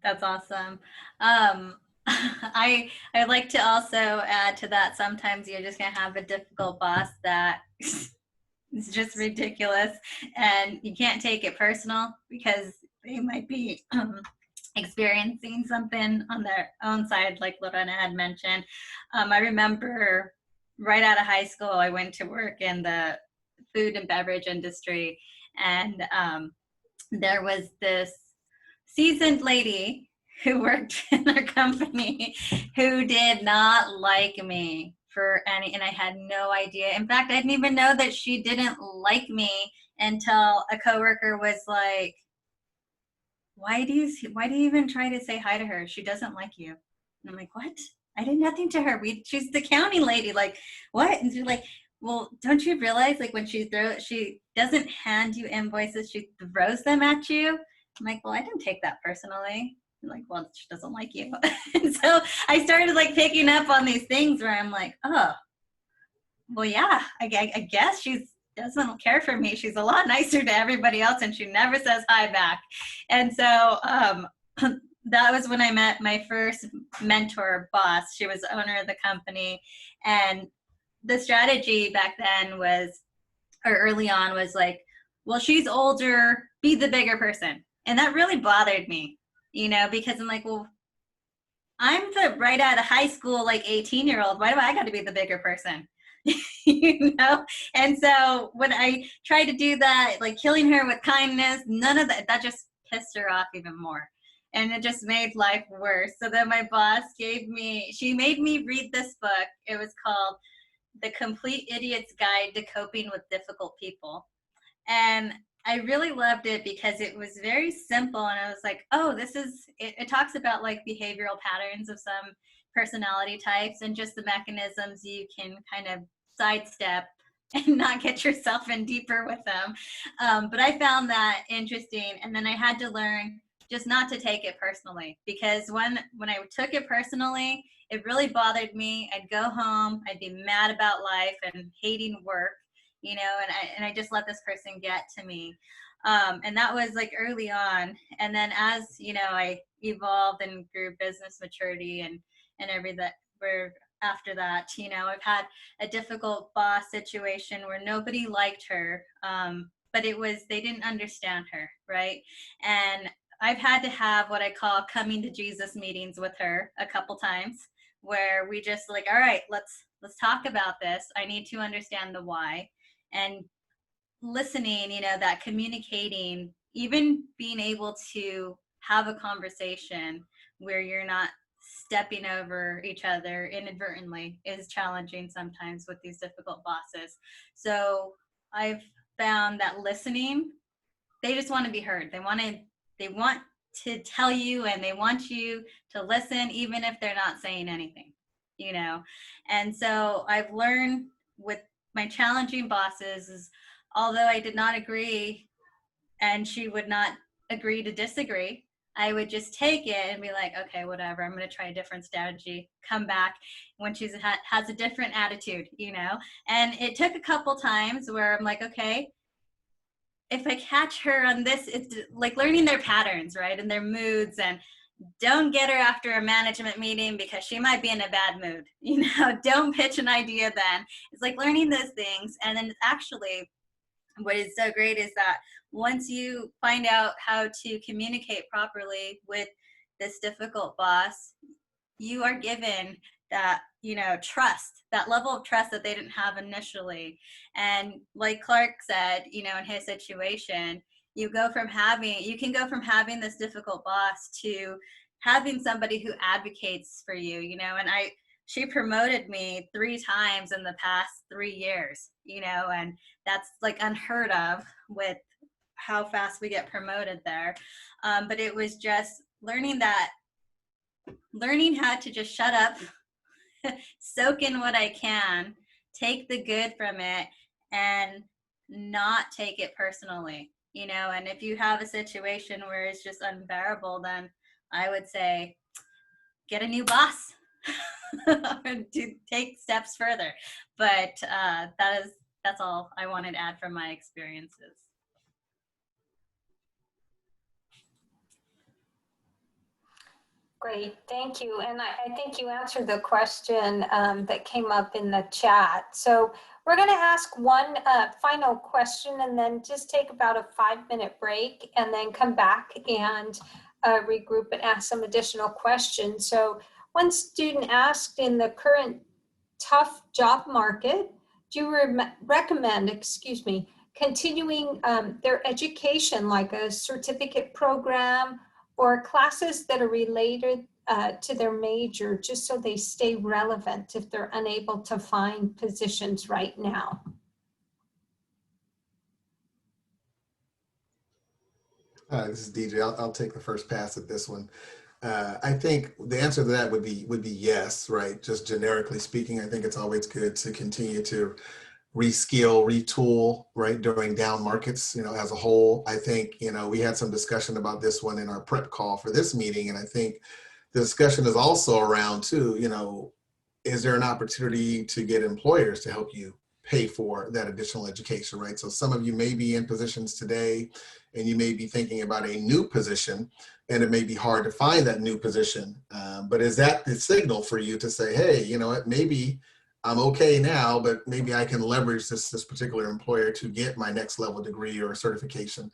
That's awesome. I like to also add to that. Sometimes you're just gonna have a difficult boss that is just ridiculous, and you can't take it personal because they might be experiencing something on their own side, like Lorena had mentioned. I remember right out of high school, I went to work in the food and beverage industry, and there was this seasoned lady who worked in our company who did not like me for any, and I had no idea. In fact, I didn't even know that she didn't like me until a coworker was like, why do you even try to say hi to her? She doesn't like you. And I'm like, what? I did nothing to her. She's the county lady. Like, what? And she's like, well, don't you realize, like, when she doesn't hand you invoices, she throws them at you. I'm like, well, I didn't take that personally. I'm like, well, she doesn't like you. And so I started like picking up on these things where I'm like, oh, well, yeah, I guess she doesn't care for me. She's a lot nicer to everybody else, and she never says hi back. And so that was when I met my first mentor boss. She was the owner of the company, and the strategy back then was, or early on, was like, well, she's older, be the bigger person. And that really bothered me, you know, because I'm like, well, I'm the right out of high school, like 18-year-old. Why do I got to be the bigger person? You know? And so when I tried to do that, like killing her with kindness, none of that just pissed her off even more. And it just made life worse. So then my boss she made me read this book. It was called The Complete Idiot's Guide to Coping with Difficult People. And I really loved it because it was very simple, and I was like, oh, it talks about like behavioral patterns of some personality types and just the mechanisms you can kind of sidestep and not get yourself in deeper with them. But I found that interesting, and then I had to learn just not to take it personally, because when I took it personally, it really bothered me. I'd go home, I'd be mad about life and hating work, you know, and I just let this person get to me. And that was like early on. And then as, you know, I evolved and grew business maturity and everything, where after that, you know, I've had a difficult boss situation where nobody liked her, but they didn't understand her, right? And I've had to have what I call coming to Jesus meetings with her a couple times, where we just like, all right, let's talk about this. I need to understand the why. And listening, you know, that communicating, even being able to have a conversation where you're not stepping over each other inadvertently is challenging sometimes with these difficult bosses. So I've found that listening, they just want to be heard. They want to tell you, and they want you to listen, even if they're not saying anything, you know? And so I've learned with my challenging bosses is, although I did not agree and she would not agree to disagree, I would just take it and be like, okay, whatever, I'm going to try a different strategy, come back when she has a different attitude, you know? And it took a couple times where I'm like, okay, if I catch her on this, it's like learning their patterns, right? And their moods, and don't get her after a management meeting because she might be in a bad mood. You know, don't pitch an idea then. It's like learning those things. And then actually what is so great is that once you find out how to communicate properly with this difficult boss, you are given that, you know, trust, that level of trust that they didn't have initially. And like Clark said, you know, in his situation, you can go from having this difficult boss to having somebody who advocates for you, you know. And she promoted me 3 times in the past 3 years, you know, and that's like unheard of with how fast we get promoted there. But it was just learning how to just shut up, soak in what I can, take the good from it, and not take it personally, you know. And if you have a situation where it's just unbearable, then I would say get a new boss to take steps further. But that's all I wanted to add from my experiences. Great, thank you. And I think you answered the question that came up in the chat. So we're going to ask one final question and then just take about a 5-minute break and then come back and regroup and ask some additional questions. So one student asked, in the current tough job market, do you recommend, continuing their education, like a certificate program or classes that are related to their major, just so they stay relevant if they're unable to find positions right now? This is DJ. I'll take the first pass at this one. I think the answer to that would be yes, right? Just generically speaking, I think it's always good to continue to reskill, retool, right, during down markets, you know, as a whole. I think, you know, we had some discussion about this one in our prep call for this meeting, and I think the discussion is also around too, you know, is there an opportunity to get employers to help you pay for that additional education, right? So some of you may be in positions today and you may be thinking about a new position, and it may be hard to find that new position. But is that the signal for you to say, hey, you know what, maybe I'm okay now, but maybe I can leverage this particular employer to get my next level degree or certification.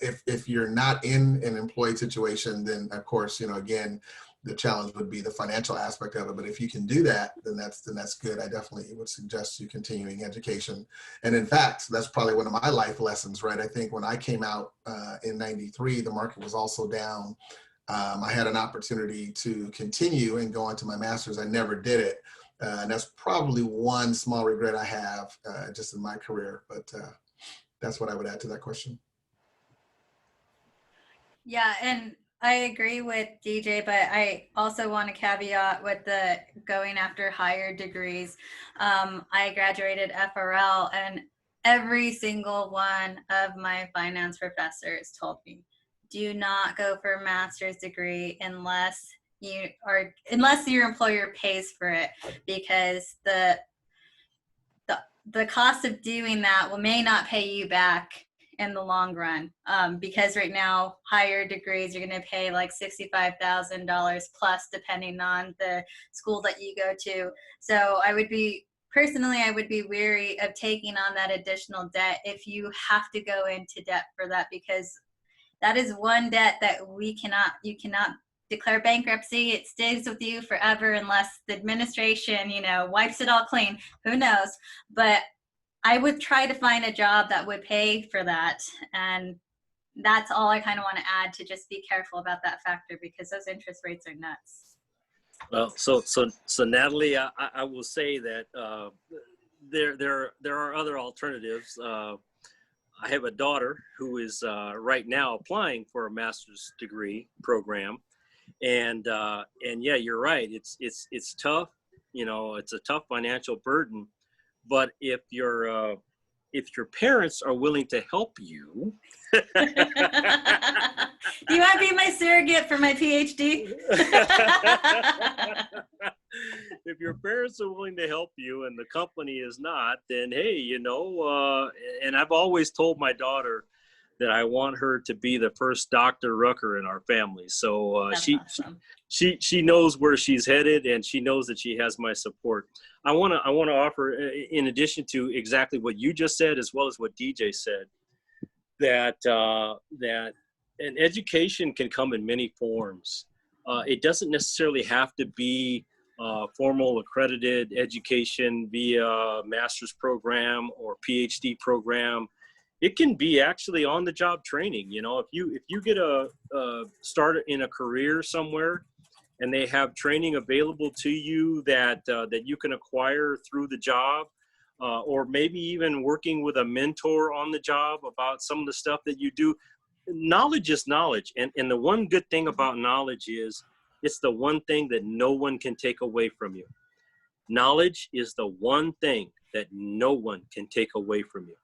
If you're not in an employed situation, then of course, you know, again, the challenge would be the financial aspect of it. But if you can do that, then that's good. I definitely would suggest you continuing education. And in fact, that's probably one of my life lessons, right? I think when I came out in '93, the market was also down. I had an opportunity to continue and go on to my master's. I never did it. And that's probably one small regret I have just in my career. But that's what I would add to that question. Yeah, and I agree with DJ, but I also want to caveat with the going after higher degrees. I graduated FRL, and every single one of my finance professors told me, do not go for a master's degree unless your employer pays for it, because the cost of doing that may not pay you back in the long run, because right now higher degrees you're going to pay like $65,000 plus, depending on the school that you go to. So I would be wary of taking on that additional debt if you have to go into debt for that, because that is one debt that you cannot declare bankruptcy. It stays with you forever unless the administration, you know, wipes it all clean. Who knows? But I would try to find a job that would pay for that. And that's all I kind of want to add, to just be careful about that factor, because those interest rates are nuts. Well, so Natalie, I will say that there are other alternatives. I have a daughter who is right now applying for a master's degree program, and yeah, you're right. It's tough. You know, it's a tough financial burden. But if your parents are willing to help you, Do you want to be my get for my PhD? If your parents are willing to help you and the company is not, then hey, you know, and I've always told my daughter that I want her to be the first Dr. Rucker in our family. So That's awesome. she knows where she's headed, and she knows that she has my support. I want to offer, in addition to exactly what you just said, as well as what DJ said, that that an education can come in many forms. It doesn't necessarily have to be formal accredited education via master's program or PhD program. It can be actually on the job training. You know, if you get a start in a career somewhere, and they have training available to you that you can acquire through the job, or maybe even working with a mentor on the job about some of the stuff that you do. Knowledge is knowledge, and the one good thing about knowledge is it's the one thing that no one can take away from you. Knowledge is the one thing that no one can take away from you.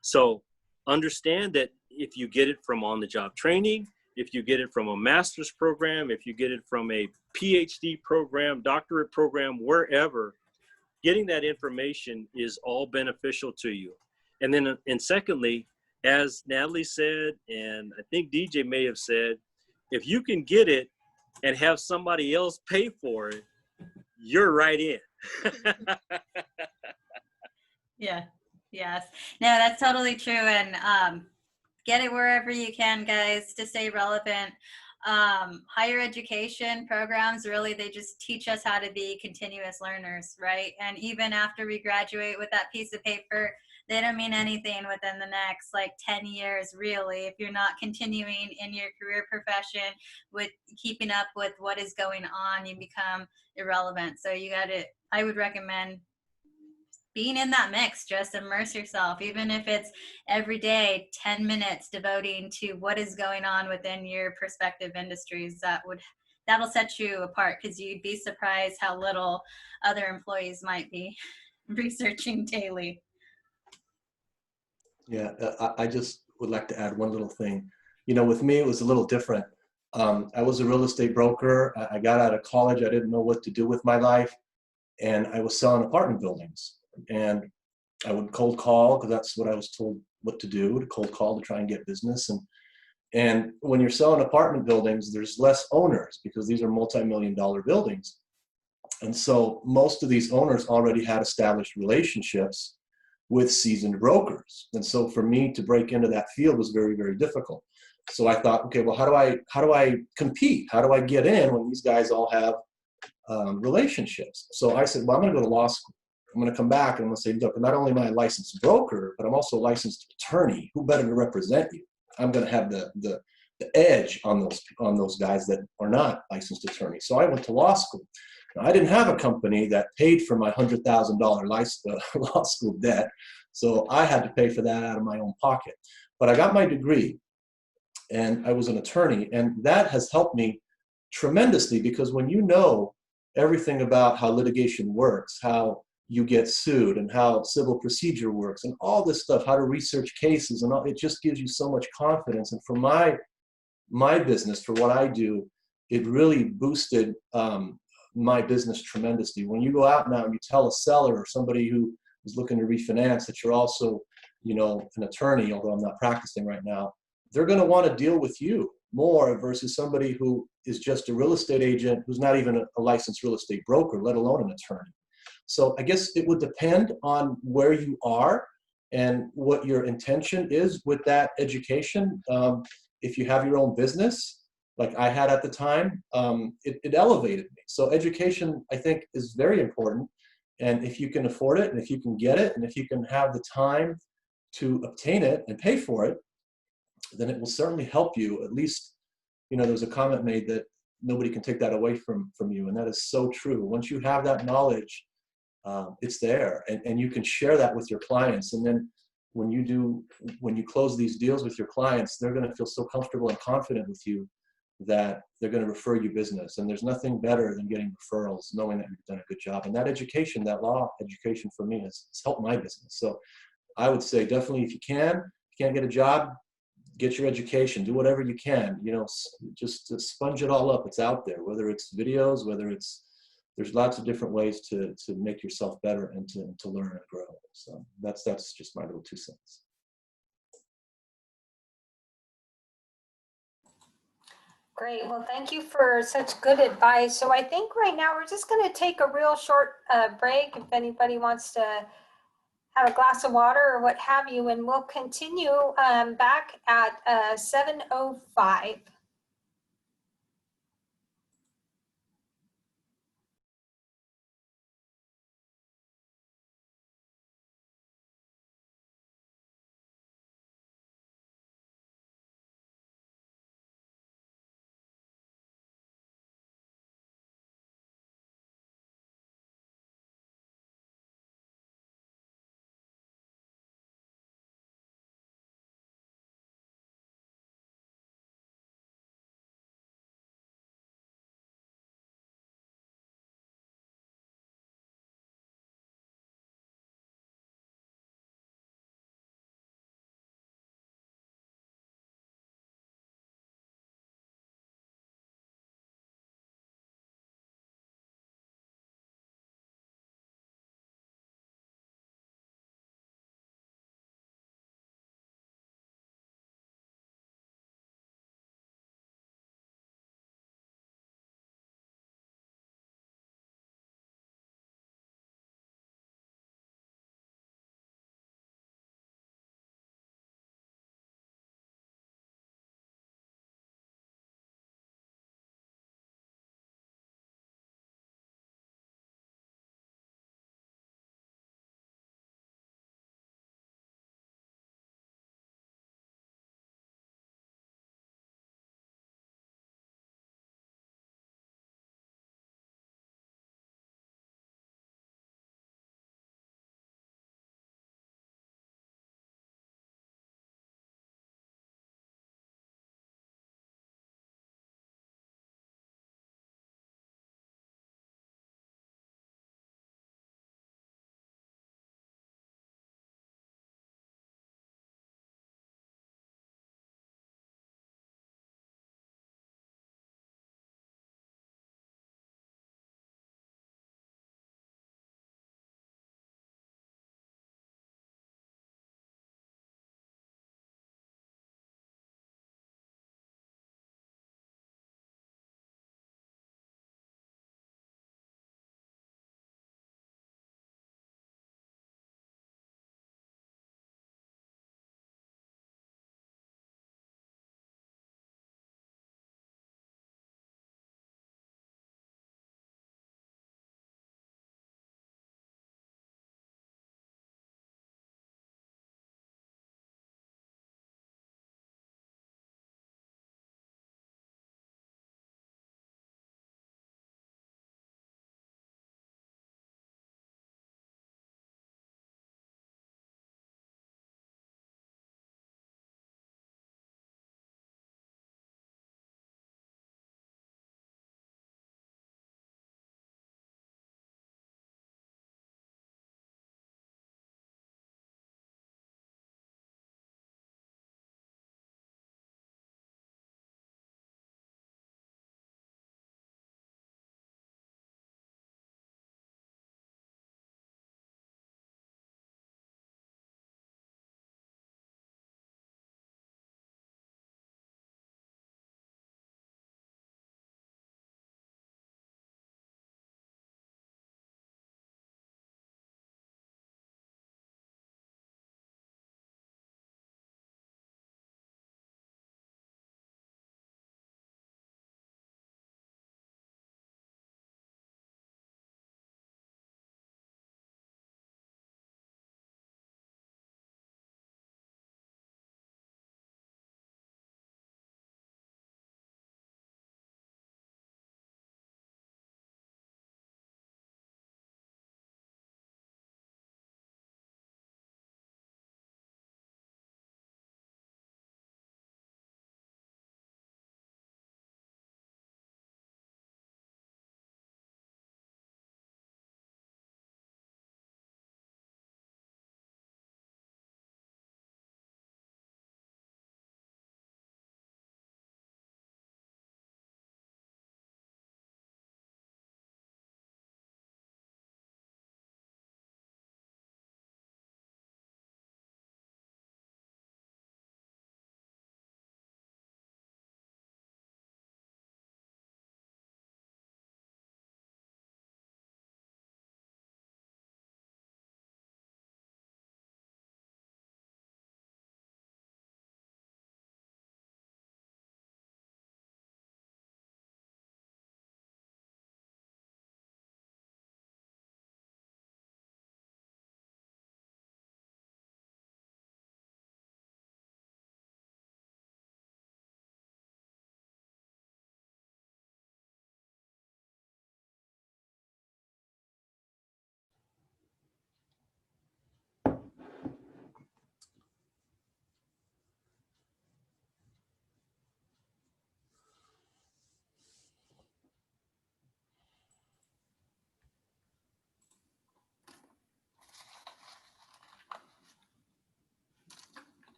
So understand that if you get it from on-the-job training, if you get it from a master's program, if you get it from a PhD program, doctorate program, wherever, getting that information is all beneficial to you. And then, and secondly, as Natalie said, and I think DJ may have said, if you can get it and have somebody else pay for it, you're right in. Yeah. Yes. No, that's totally true. And get it wherever you can, guys, to stay relevant. Higher education programs, really, they just teach us how to be continuous learners, right? And even after we graduate with that piece of paper, they don't mean anything within the next like 10 years, really, if you're not continuing in your career profession with keeping up with what is going on, you become irrelevant. So you got to, I would recommend being in that mix. Just immerse yourself, even if it's every day 10 minutes devoting to what is going on within your prospective industries. That'll set you apart, because you'd be surprised how little other employees might be researching daily. Yeah, I just would like to add one little thing. You know, with me, it was a little different. I was a real estate broker. I got out of college. I didn't know what to do with my life. And I was selling apartment buildings. And I would cold call, because that's what I was told what to do, to cold call to try and get business. And when you're selling apartment buildings, there's less owners, because these are multi-million-dollar buildings. And so most of these owners already had established relationships with seasoned brokers. And so for me to break into that field was very, very difficult. So I thought, okay, well, how do I compete? How do I get in when these guys all have relationships? So I said, well, I'm going to go to law school. I'm going to come back and I'm going to say, look, not only am I a licensed broker, but I'm also a licensed attorney. Who better to represent you? I'm going to have the edge on those guys that are not licensed attorneys. So I went to law school. Now, I didn't have a company that paid for my $100,000 law school debt, so I had to pay for that out of my own pocket. But I got my degree, and I was an attorney, and that has helped me tremendously, because when you know everything about how litigation works, how you get sued, and how civil procedure works, and all this stuff, how to research cases, and all, it just gives you so much confidence. And for my business, for what I do, it really boosted my business tremendously. When you go out now and you tell a seller or somebody who is looking to refinance that you're also, you know, an attorney, although I'm not practicing right now, they're going to want to deal with you more versus somebody who is just a real estate agent who's not even a licensed real estate broker, let alone an attorney. So I guess it would depend on where you are and what your intention is with that education. If you have your own business, like I had at the time, it elevated me. So education, I think, is very important. And if you can afford it, and if you can get it, and if you can have the time to obtain it and pay for it, then it will certainly help you. At least, you know, there was a comment made that nobody can take that away from you. And that is so true. Once you have that knowledge, it's there, and you can share that with your clients. And then when you close these deals with your clients, they're going to feel so comfortable and confident with you that they're going to refer you business. And there's nothing better than getting referrals, knowing that you've done a good job. And that education, that law education for me has helped my business. So I would say definitely, if you can't get a job, get your education, do whatever you can, you know, just to sponge it all up. It's out there, whether it's videos, whether it's, there's lots of different ways to make yourself better and to learn and grow. So that's just my little 2 cents. Great. Well, thank you for such good advice. So I think right now we're just going to take a real short break if anybody wants to have a glass of water or what have you, and we'll continue back at 7:05.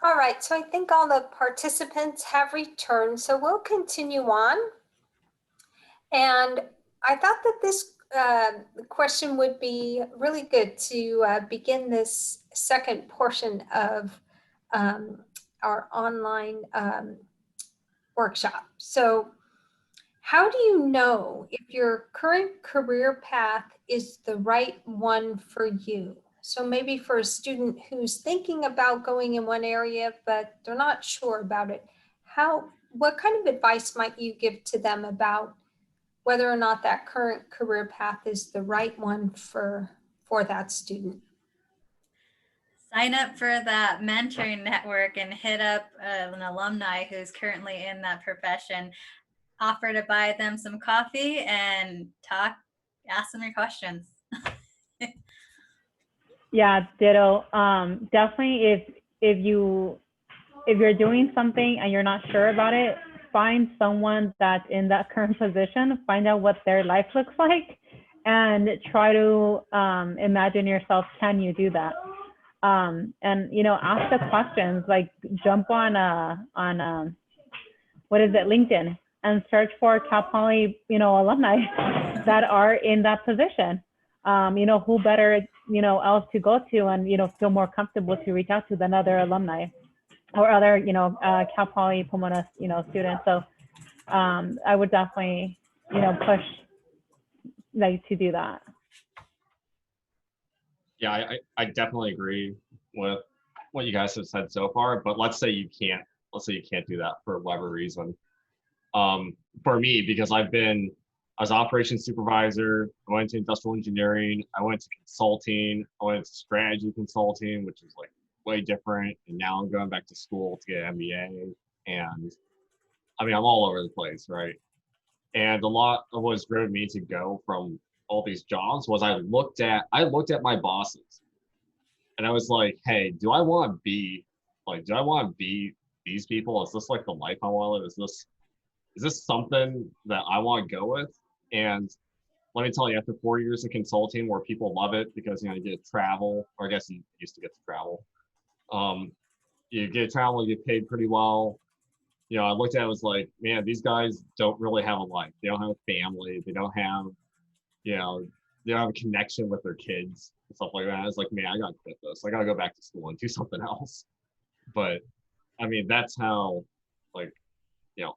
All right, so I think all the participants have returned, so we'll continue on. And I thought that this question would be really good to begin this second portion of our online workshop. So how do you know if your current career path is the right one for you? So maybe for a student who's thinking about going in one area, but they're not sure about it, what kind of advice might you give to them about whether or not that current career path is the right one for that student? Sign up for that mentoring network and hit up an alumni who's currently in that profession. Offer to buy them some coffee and talk, ask them your questions. Yeah, ditto. Definitely, if you're doing something and you're not sure about it, find someone that's in that current position. Find out what their life looks like, and try to imagine yourself. Can you do that? And ask the questions. Like jump on what is it, LinkedIn, and search for Cal Poly alumni that are in that position. Who better else to go to and feel more comfortable to reach out to than other alumni or other Cal Poly Pomona students. So I would definitely push to do that. Yeah, I definitely agree with what you guys have said so far, but let's say you can't do that for whatever reason. For me, because I was operations supervisor, I went to industrial engineering, I went to consulting, I went to strategy consulting, which is like way different, and now I'm going back to school to get an MBA, and I mean I'm all over the place, right? And a lot of what's driven me to go from all these jobs was I looked at my bosses, and I was like, hey, do I want to be these people? Is this like the life I want to live? Is this something that I want to go with? And let me tell you, after 4 years of consulting where people love it because you get to travel, or I guess you used to get to travel. You get to travel, you get paid pretty well. I looked at it, was like, man, these guys don't really have a life. They don't have a family. They don't have, they don't have a connection with their kids and stuff like that. I was like, man, I gotta quit this. I gotta go back to school and do something else. But I mean, that's how, like,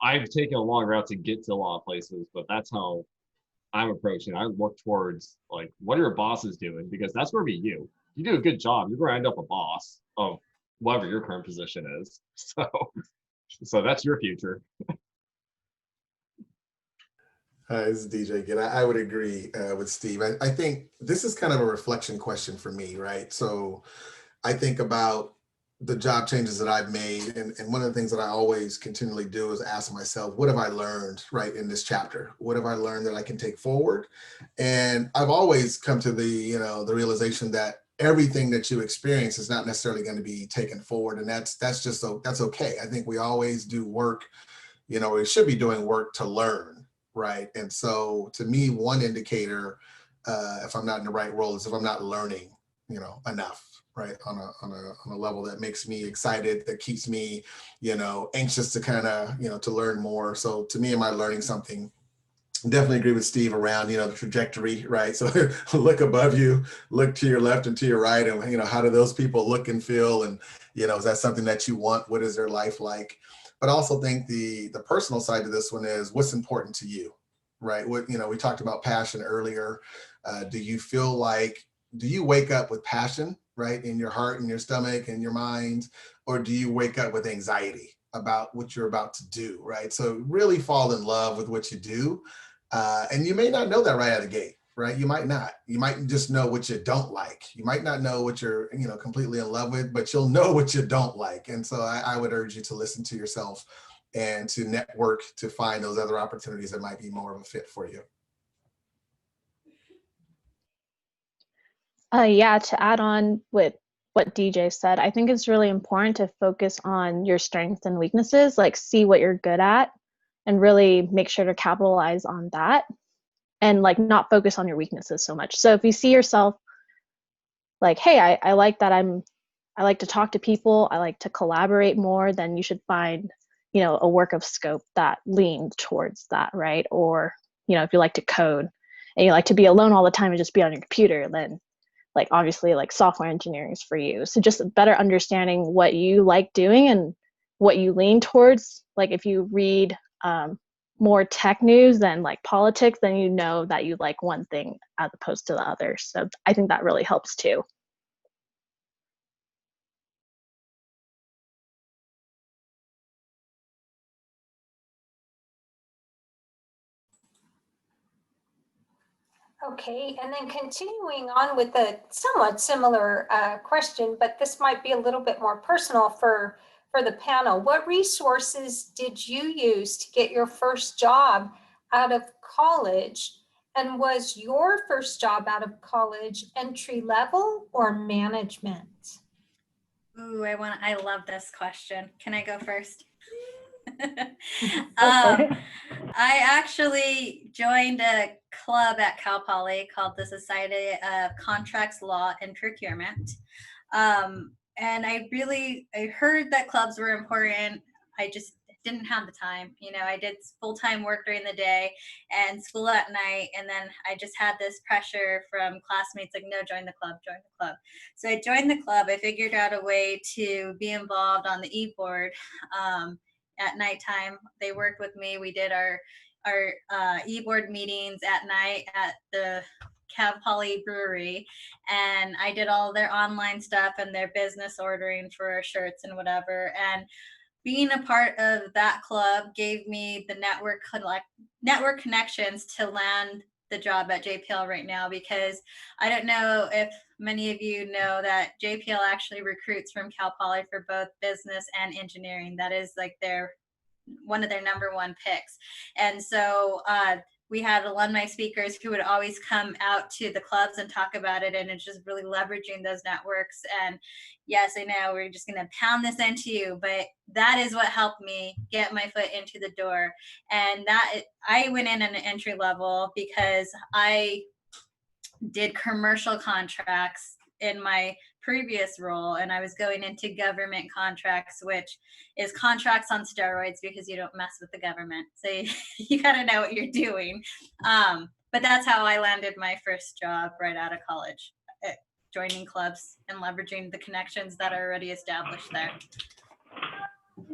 I've taken a long route to get to a lot of places, but that's how I'm approaching it. I look towards, like, what are your bosses doing? Because that's going to be you. You do a good job, you're going to end up a boss of whatever your current position is. So that's your future. Hi, this is DJ again. I would agree with Steve. I think this is kind of a reflection question for me, right? So I think about the job changes that I've made. And one of the things that I always continually do is ask myself, what have I learned right in this chapter? What have I learned that I can take forward? And I've always come to the realization that everything that you experience is not necessarily going to be taken forward. And that's okay. I think we always do work, we should be doing work to learn, right? And so to me, one indicator, if I'm not in the right role, is if I'm not learning, enough, right, on a level that makes me excited, that keeps me, anxious to kind of, to learn more. So to me, am I learning something? Definitely agree with Steve around, the trajectory, right? So look above you, look to your left and to your right, and, how do those people look and feel? And, is that something that you want? What is their life like? But I also think the personal side to this one is what's important to you, right? What, we talked about passion earlier. Do you wake up with passion, right, in your heart and your stomach and your mind, or do you wake up with anxiety about what you're about to do, right? So really fall in love with what you do. And you may not know that right out of the gate, right? You might not. You might just know what you don't like. You might not know what you're, completely in love with, but you'll know what you don't like. And so I would urge you to listen to yourself and to network to find those other opportunities that might be more of a fit for you. Yeah, to add on with what DJ said, I think it's really important to focus on your strengths and weaknesses, like see what you're good at and really make sure to capitalize on that and like not focus on your weaknesses so much. So if you see yourself like, hey, I like that I'm I like to talk to people, I like to collaborate more, then you should find, you know, a work of scope that leans towards that, right? Or, you know, if you like to code and you like to be alone all the time and just be on your computer, then like obviously like software engineering is for you. So just better understanding what you like doing and what you lean towards. Like if you read more tech news than like politics, then you know that you like one thing as opposed to the other. So I think that really helps too. Okay, and then continuing on with a somewhat similar question, but this might be a little bit more personal for the panel. What resources did you use to get your first job out of college? And was your first job out of college entry level or management? Ooh, I love this question. Can I go first? Go for it. I actually joined a club at Cal Poly called the Society of Contracts Law and Procurement. And I heard that clubs were important. I just didn't have the time. You know, I did full-time work during the day and school at night. And then I just had this pressure from classmates like, no, join the club, join the club. So I joined the club. I figured out a way to be involved on the e-board. At nighttime, they worked with me. We did our e-board meetings at night at the Cal Poly Brewery, and I did all their online stuff and their business ordering for our shirts and whatever. And being a part of that club gave me the network connections to land the job at JPL right now, because I don't know if many of you know that JPL actually recruits from Cal Poly for both business and engineering. That is like one of their number one picks. And so we had alumni speakers who would always come out to the clubs and talk about it, and it's just really leveraging those networks. And yes, I know we're just going to pound this into you, but that is what helped me get my foot into the door. And that I went in at an entry level because I did commercial contracts in my previous role, and I was going into government contracts, which is contracts on steroids because you don't mess with the government. So you got to know what you're doing. But that's how I landed my first job right out of college, joining clubs and leveraging the connections that are already established there.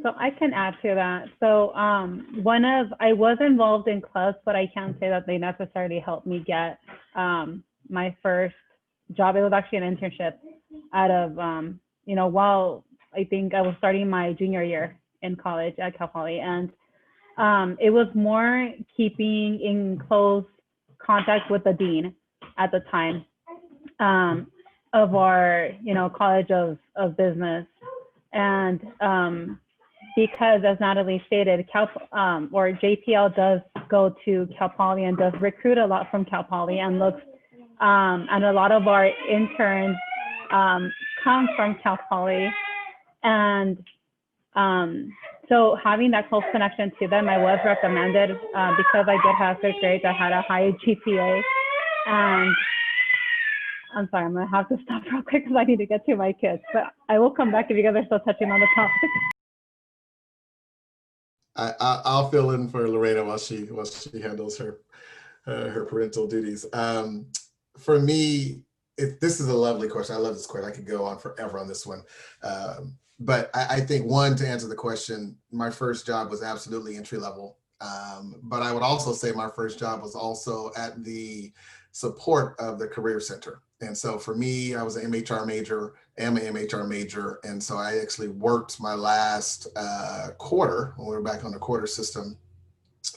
So I can add to that. So I was involved in clubs, but I can't say that they necessarily helped me get my first job. It was actually an internship out of, while I think I was starting my junior year in college at Cal Poly. And it was more keeping in close contact with the dean at the time of our, College of Business. And because, as Natalie stated, JPL does go to Cal Poly and does recruit a lot from Cal Poly, and looks, and a lot of our interns come from Cal Poly. And so having that close connection to them, I was recommended because I did have good grades. I had a high GPA. And I'm sorry, I'm gonna have to stop real quick because I need to get to my kids, but I will come back if you guys are still touching on the topic. I'll fill in for Lorena while she handles her parental duties. For me, this is a lovely question. I love this question. I could go on forever on this one. But I think, one, to answer the question, my first job was absolutely entry level. But I would also say my first job was also at the support of the Career Center. And so for me, I was an MHR major, am an MHR major. And so I actually worked my last quarter, when we were back on the quarter system,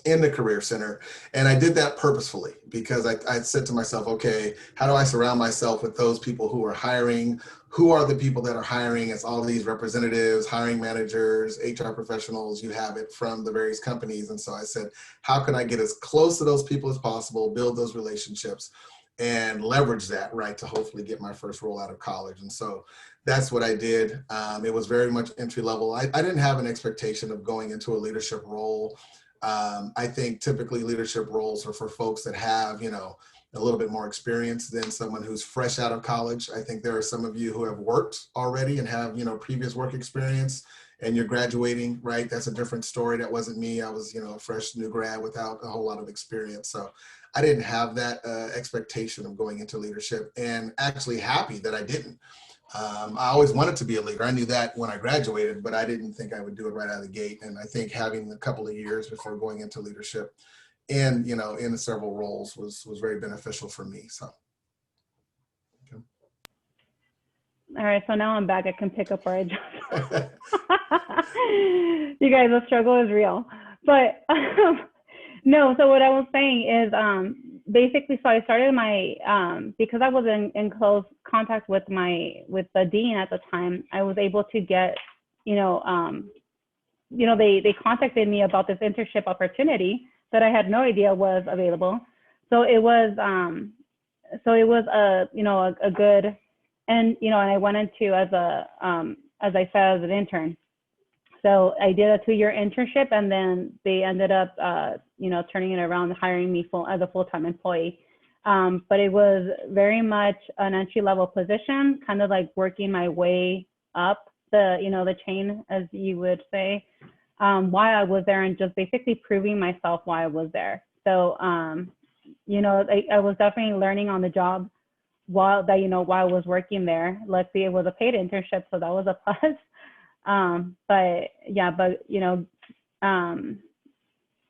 in the Career Center. And I did that purposefully because I said to myself, okay, how do I surround myself with those people who are hiring? Who are the people that are hiring? It's all these representatives, hiring managers, HR professionals, you have it from the various companies. And so I said, how can I get as close to those people as possible, build those relationships, and leverage that, right, to hopefully get my first role out of college. And so that's what I did. It was very much entry level. I didn't have an expectation of going into a leadership role. I think typically leadership roles are for folks that have, a little bit more experience than someone who's fresh out of college. I think there are some of you who have worked already and have, previous work experience, and you're graduating, right? That's a different story. That wasn't me. I was, a fresh new grad without a whole lot of experience. So I didn't have that expectation of going into leadership, and actually happy that I didn't. I always wanted to be a leader. I knew that when I graduated, but I didn't think I would do it right out of the gate. And I think having a couple of years before going into leadership and, in several roles was very beneficial for me. So. Okay. All right, so now I'm back. I can pick up where I dropped. You guys, the struggle is real. But no, so what I was saying is basically, so I started my, because I was in close contact with the dean at the time, I was able to get, they contacted me about this internship opportunity that I had no idea was available. So it was a good, and I went into as I said, as an intern. So I did a 2-year internship, and then they ended up, turning it around, hiring me as a full-time employee. But it was very much an entry-level position, kind of like working my way up the chain, as you would say, while I was there, and just basically proving myself while I was there. So, I was definitely learning on the job while I was working there. Luckily, it was a paid internship, so that was a plus.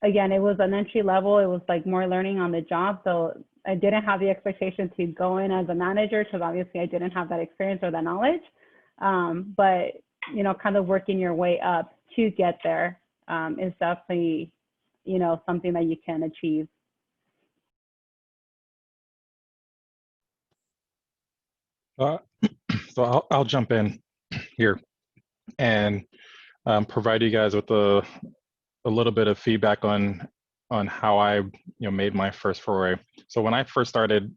Again, it was an entry level. It was like more learning on the job. So I didn't have the expectation to go in as a manager, because obviously I didn't have that experience or that knowledge. But, kind of working your way up to get there is definitely, something that you can achieve. So I'll jump in here and provide you guys with a little bit of feedback on how I made my first foray. So when I first started,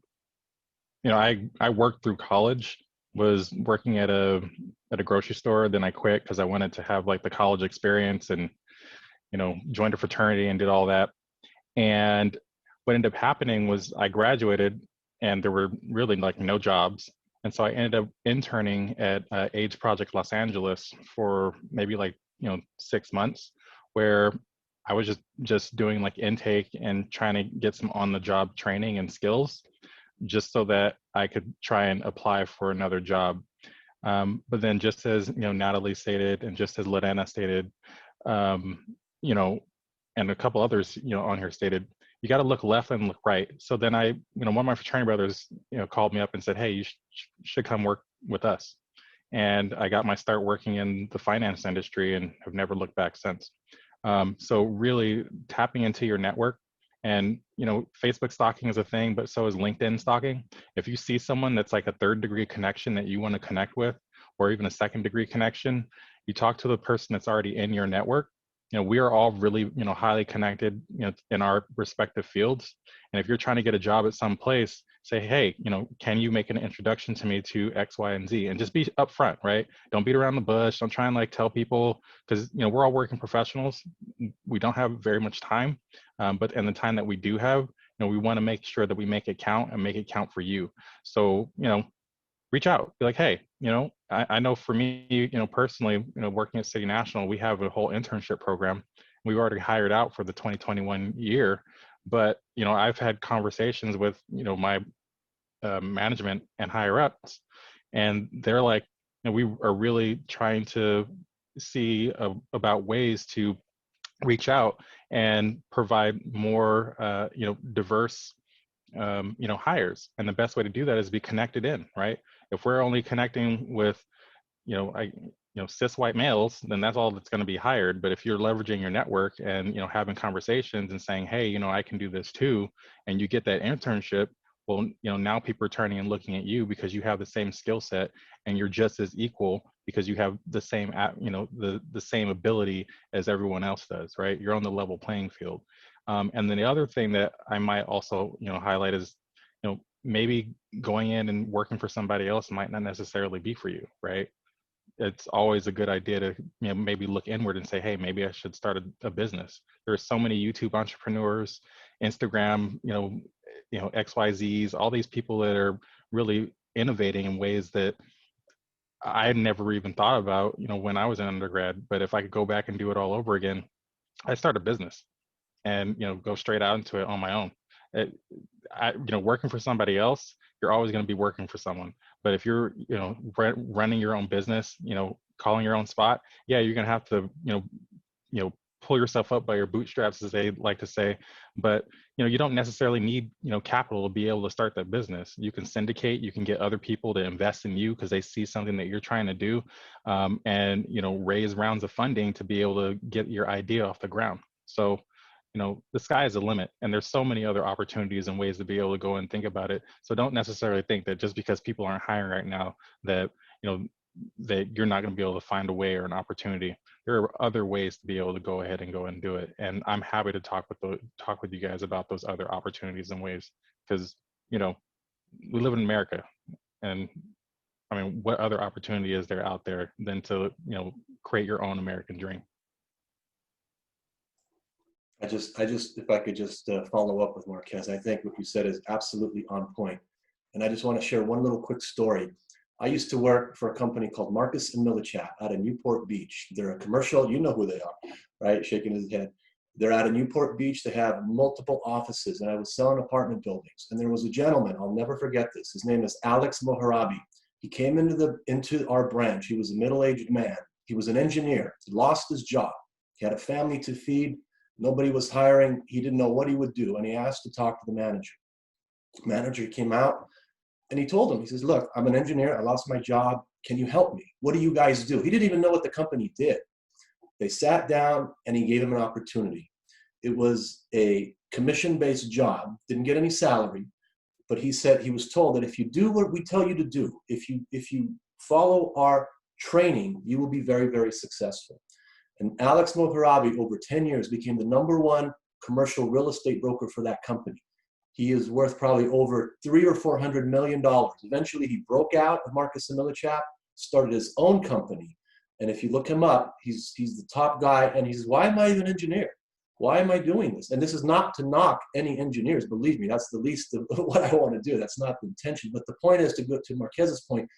I worked through college, was working at a grocery store. Then I quit because I wanted to have like the college experience, and joined a fraternity and did all that. And what ended up happening was I graduated, and there were really like no jobs. And so I ended up interning at AIDS Project Los Angeles for maybe like 6 months, where I was just doing like intake and trying to get some on-the-job training and skills, just so that I could try and apply for another job. But then, just as Natalie stated, and just as Lorena stated, and a couple others on here stated, you got to look left and look right. So then one of my fraternity brothers called me up and said, hey, you should come work with us. And I got my start working in the finance industry, and have never looked back since. So really tapping into your network. And Facebook stalking is a thing, but so is LinkedIn stalking. If you see someone that's like a 3rd-degree connection that you want to connect with, or even a 2nd-degree connection, you talk to the person that's already in your network. We are all really highly connected in our respective fields. And if you're trying to get a job at some place, say, hey, can you make an introduction to me to X, Y, and Z? And just be upfront, right? Don't beat around the bush. Don't try and like tell people, because we're all working professionals. We don't have very much time, but in the time that we do have, we want to make sure that we make it count, and make it count for you. So reach out, be like, hey, I know for me, personally, working at City National, we have a whole internship program. We've already hired out for the 2021 year, but I've had conversations with my management and higher ups, and they're like, we are really trying to see about ways to reach out and provide more diverse hires. And the best way to do that is be connected in, right? If we're only connecting with cis white males, then that's all that's going to be hired. But if you're leveraging your network and having conversations and saying, hey, I can do this too, and you get that internship, well, now people are turning and looking at you because you have the same skill set, and you're just as equal because you have the same the same ability as everyone else does, right? You're on the level playing field. And then the other thing that I might also highlight is maybe going in and working for somebody else might not necessarily be for you, right? It's always a good idea to maybe look inward and say, hey, maybe I should start a business. There's so many YouTube entrepreneurs, Instagram you know, XYZs, all these people that are really innovating in ways that I had never even thought about, you know, when I was an undergrad. But if I could go back and do it all over again, I'd start a business and, you know, go straight out into it on my own. You know, working for somebody else, you're always going to be working for someone. But if you're, you know, running your own business, you know, calling your own spot, yeah, you're going to have to, you know, pull yourself up by your bootstraps, as they like to say. But, you know, you don't necessarily need, you know, capital to be able to start that business. You can syndicate, you can get other people to invest in you because they see something that you're trying to do, and, you know, raise rounds of funding to be able to get your idea off the ground. So, you know, the sky is the limit, and there's so many other opportunities and ways to be able to go and think about it. So don't necessarily think that just because people aren't hiring right now that, you know, that you're not going to be able to find a way or an opportunity. There are other ways to be able to go ahead and go and do it. And I'm happy to talk with you guys about those other opportunities and ways, because, you know, we live in America, and I mean, what other opportunity is there out there than to, you know, create your own American dream? If I could just follow up with Marquez, I think what you said is absolutely on point. And I just want to share one little quick story. I used to work for a company called Marcus and Millichap out of Newport Beach. They're a commercial, you know who they are, right? Shaking his head. They're out of Newport Beach. They have multiple offices, and I was selling apartment buildings. And there was a gentleman, I'll never forget this. His name is Alex Moharabi. He came into our branch. He was a middle-aged man. He was an engineer. He lost his job. He had a family to feed. Nobody was hiring. He didn't know what he would do, and he asked to talk to the manager. The manager came out, and he told him, he says, look, I'm an engineer. I lost my job. Can you help me? What do you guys do? He didn't even know what the company did. They sat down, and he gave him an opportunity. It was a commission-based job, didn't get any salary, but he said he was told that if you do what we tell you to do, if you follow our training, you will be very, very successful. And Alex Moharabi, over 10 years, became the #1 commercial real estate broker for that company. He is worth probably over $300 or $400 million. Eventually, he broke out of Marcus and Millichap, started his own company. And if you look him up, he's the top guy. And he says, why am I even an engineer? Why am I doing this? And this is not to knock any engineers. Believe me, that's the least of what I want to do. That's not the intention. But the point is, to go to Marquez's point,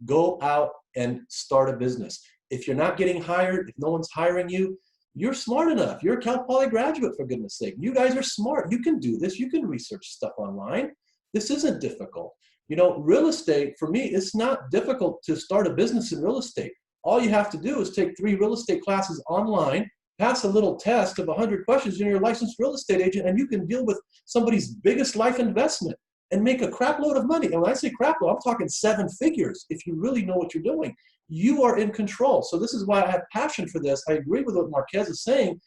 go out and start a business. If you're not getting hired, if no one's hiring you, you're smart enough. You're a Cal Poly graduate, for goodness sake. You guys are smart. You can do this. You can research stuff online. This isn't difficult. You know, real estate, for me, it's not difficult to start a business in real estate. All you have to do is take 3 real estate classes online, pass a little test of 100 questions, and you're a licensed real estate agent, and you can deal with somebody's biggest life investment and make a crap load of money. And when I say crap load, I'm talking 7 figures if you really know what you're doing. You are in control. So this is why I have passion for this. I agree with what Marquez is saying.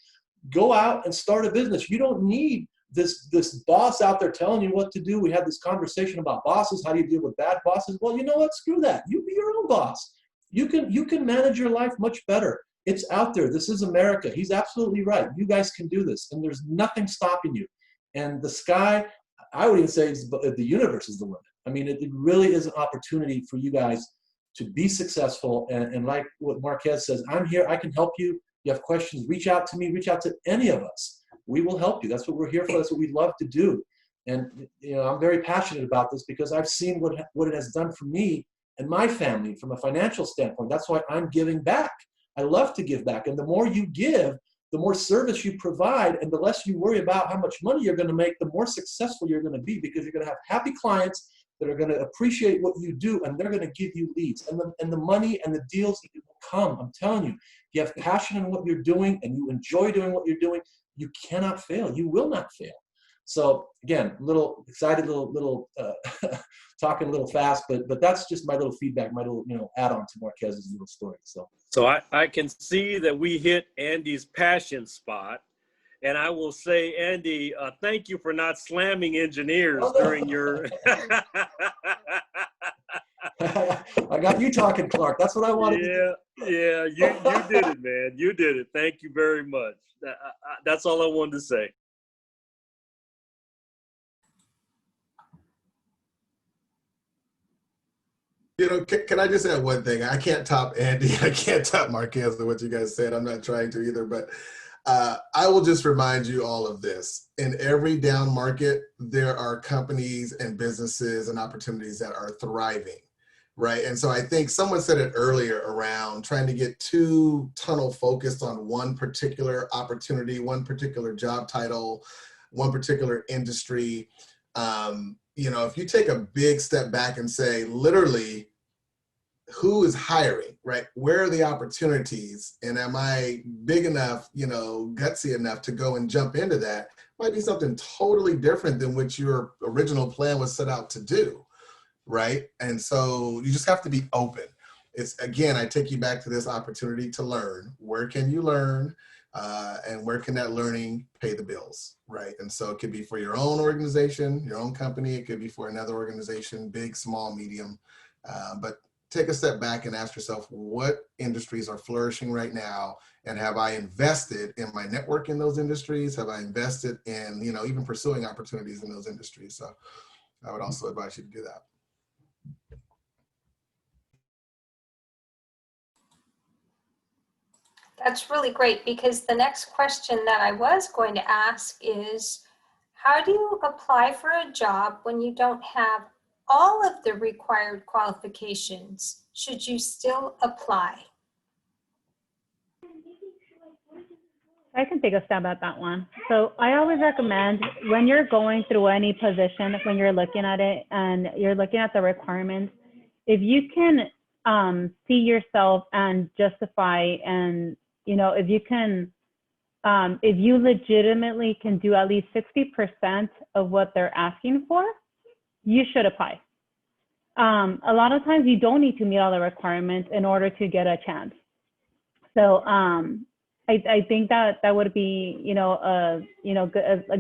Go out and start a business. You don't need this boss out there telling you what to do. We had this conversation about bosses. How do you deal with bad bosses? Well, you know what? Screw that. You be your own boss. You can manage your life much better. It's out there. This is America. He's absolutely right. You guys can do this, and there's nothing stopping you. And the sky, I would even say the universe is the limit. I mean, it really is an opportunity for you guys to be successful. And like what Marquez says, I'm here. I can help you. You have questions, reach out to me, reach out to any of us. We will help you. That's what we're here for. That's what we love to do. And you know, I'm very passionate about this because I've seen what it has done for me and my family from a financial standpoint. That's why I'm giving back. I love to give back. And the more you give, the more service you provide, and the less you worry about how much money you're going to make, the more successful you're going to be, because you're going to have happy clients that are going to appreciate what you do, and they're going to give you leads. And the money and the deals will come. I'm telling you, if you have passion in what you're doing and you enjoy doing what you're doing, you cannot fail. You will not fail. So again, little excited, little talking a little fast, but that's just my little feedback, my little add-on to Marquez's little story. So I can see that we hit Andy's passion spot, and I will say, Andy, thank you for not slamming engineers during your. I got you talking, Clark. That's what I wanted. Yeah, you did it, man. You did it. Thank you very much. That's all I wanted to say. You know, can I just add one thing? I can't top Andy. I can't top Marquez or what you guys said. I'm not trying to either, but I will just remind you all of this. In every down market, there are companies and businesses and opportunities that are thriving, right? And so I think someone said it earlier around trying to get too tunnel focused on one particular opportunity, one particular job title, one particular industry. If you take a big step back and say, literally, who is hiring, right? Where are the opportunities? And am I big enough, gutsy enough to go and jump into that? Might be something totally different than what your original plan was set out to do, right? And so you just have to be open. It's, again, I take you back to this opportunity to learn. Where can you learn? And where can that learning pay the bills, right? And so it could be for your own organization, your own company. It could be for another organization, big, small, medium. But take a step back and ask yourself, what industries are flourishing right now? And have I invested in my network in those industries? Have I invested in, even pursuing opportunities in those industries? So I would also advise you to do that. That's really great, because the next question that I was going to ask is, how do you apply for a job when you don't have all of the required qualifications? Should you still apply? I can take a stab at that one. So I always recommend, when you're going through any position, when you're looking at it and you're looking at the requirements, if you can see yourself and justify, and if you can, if you legitimately can do at least 60% of what they're asking for, you should apply. A lot of times you don't need to meet all the requirements in order to get a chance. So I think that would be, a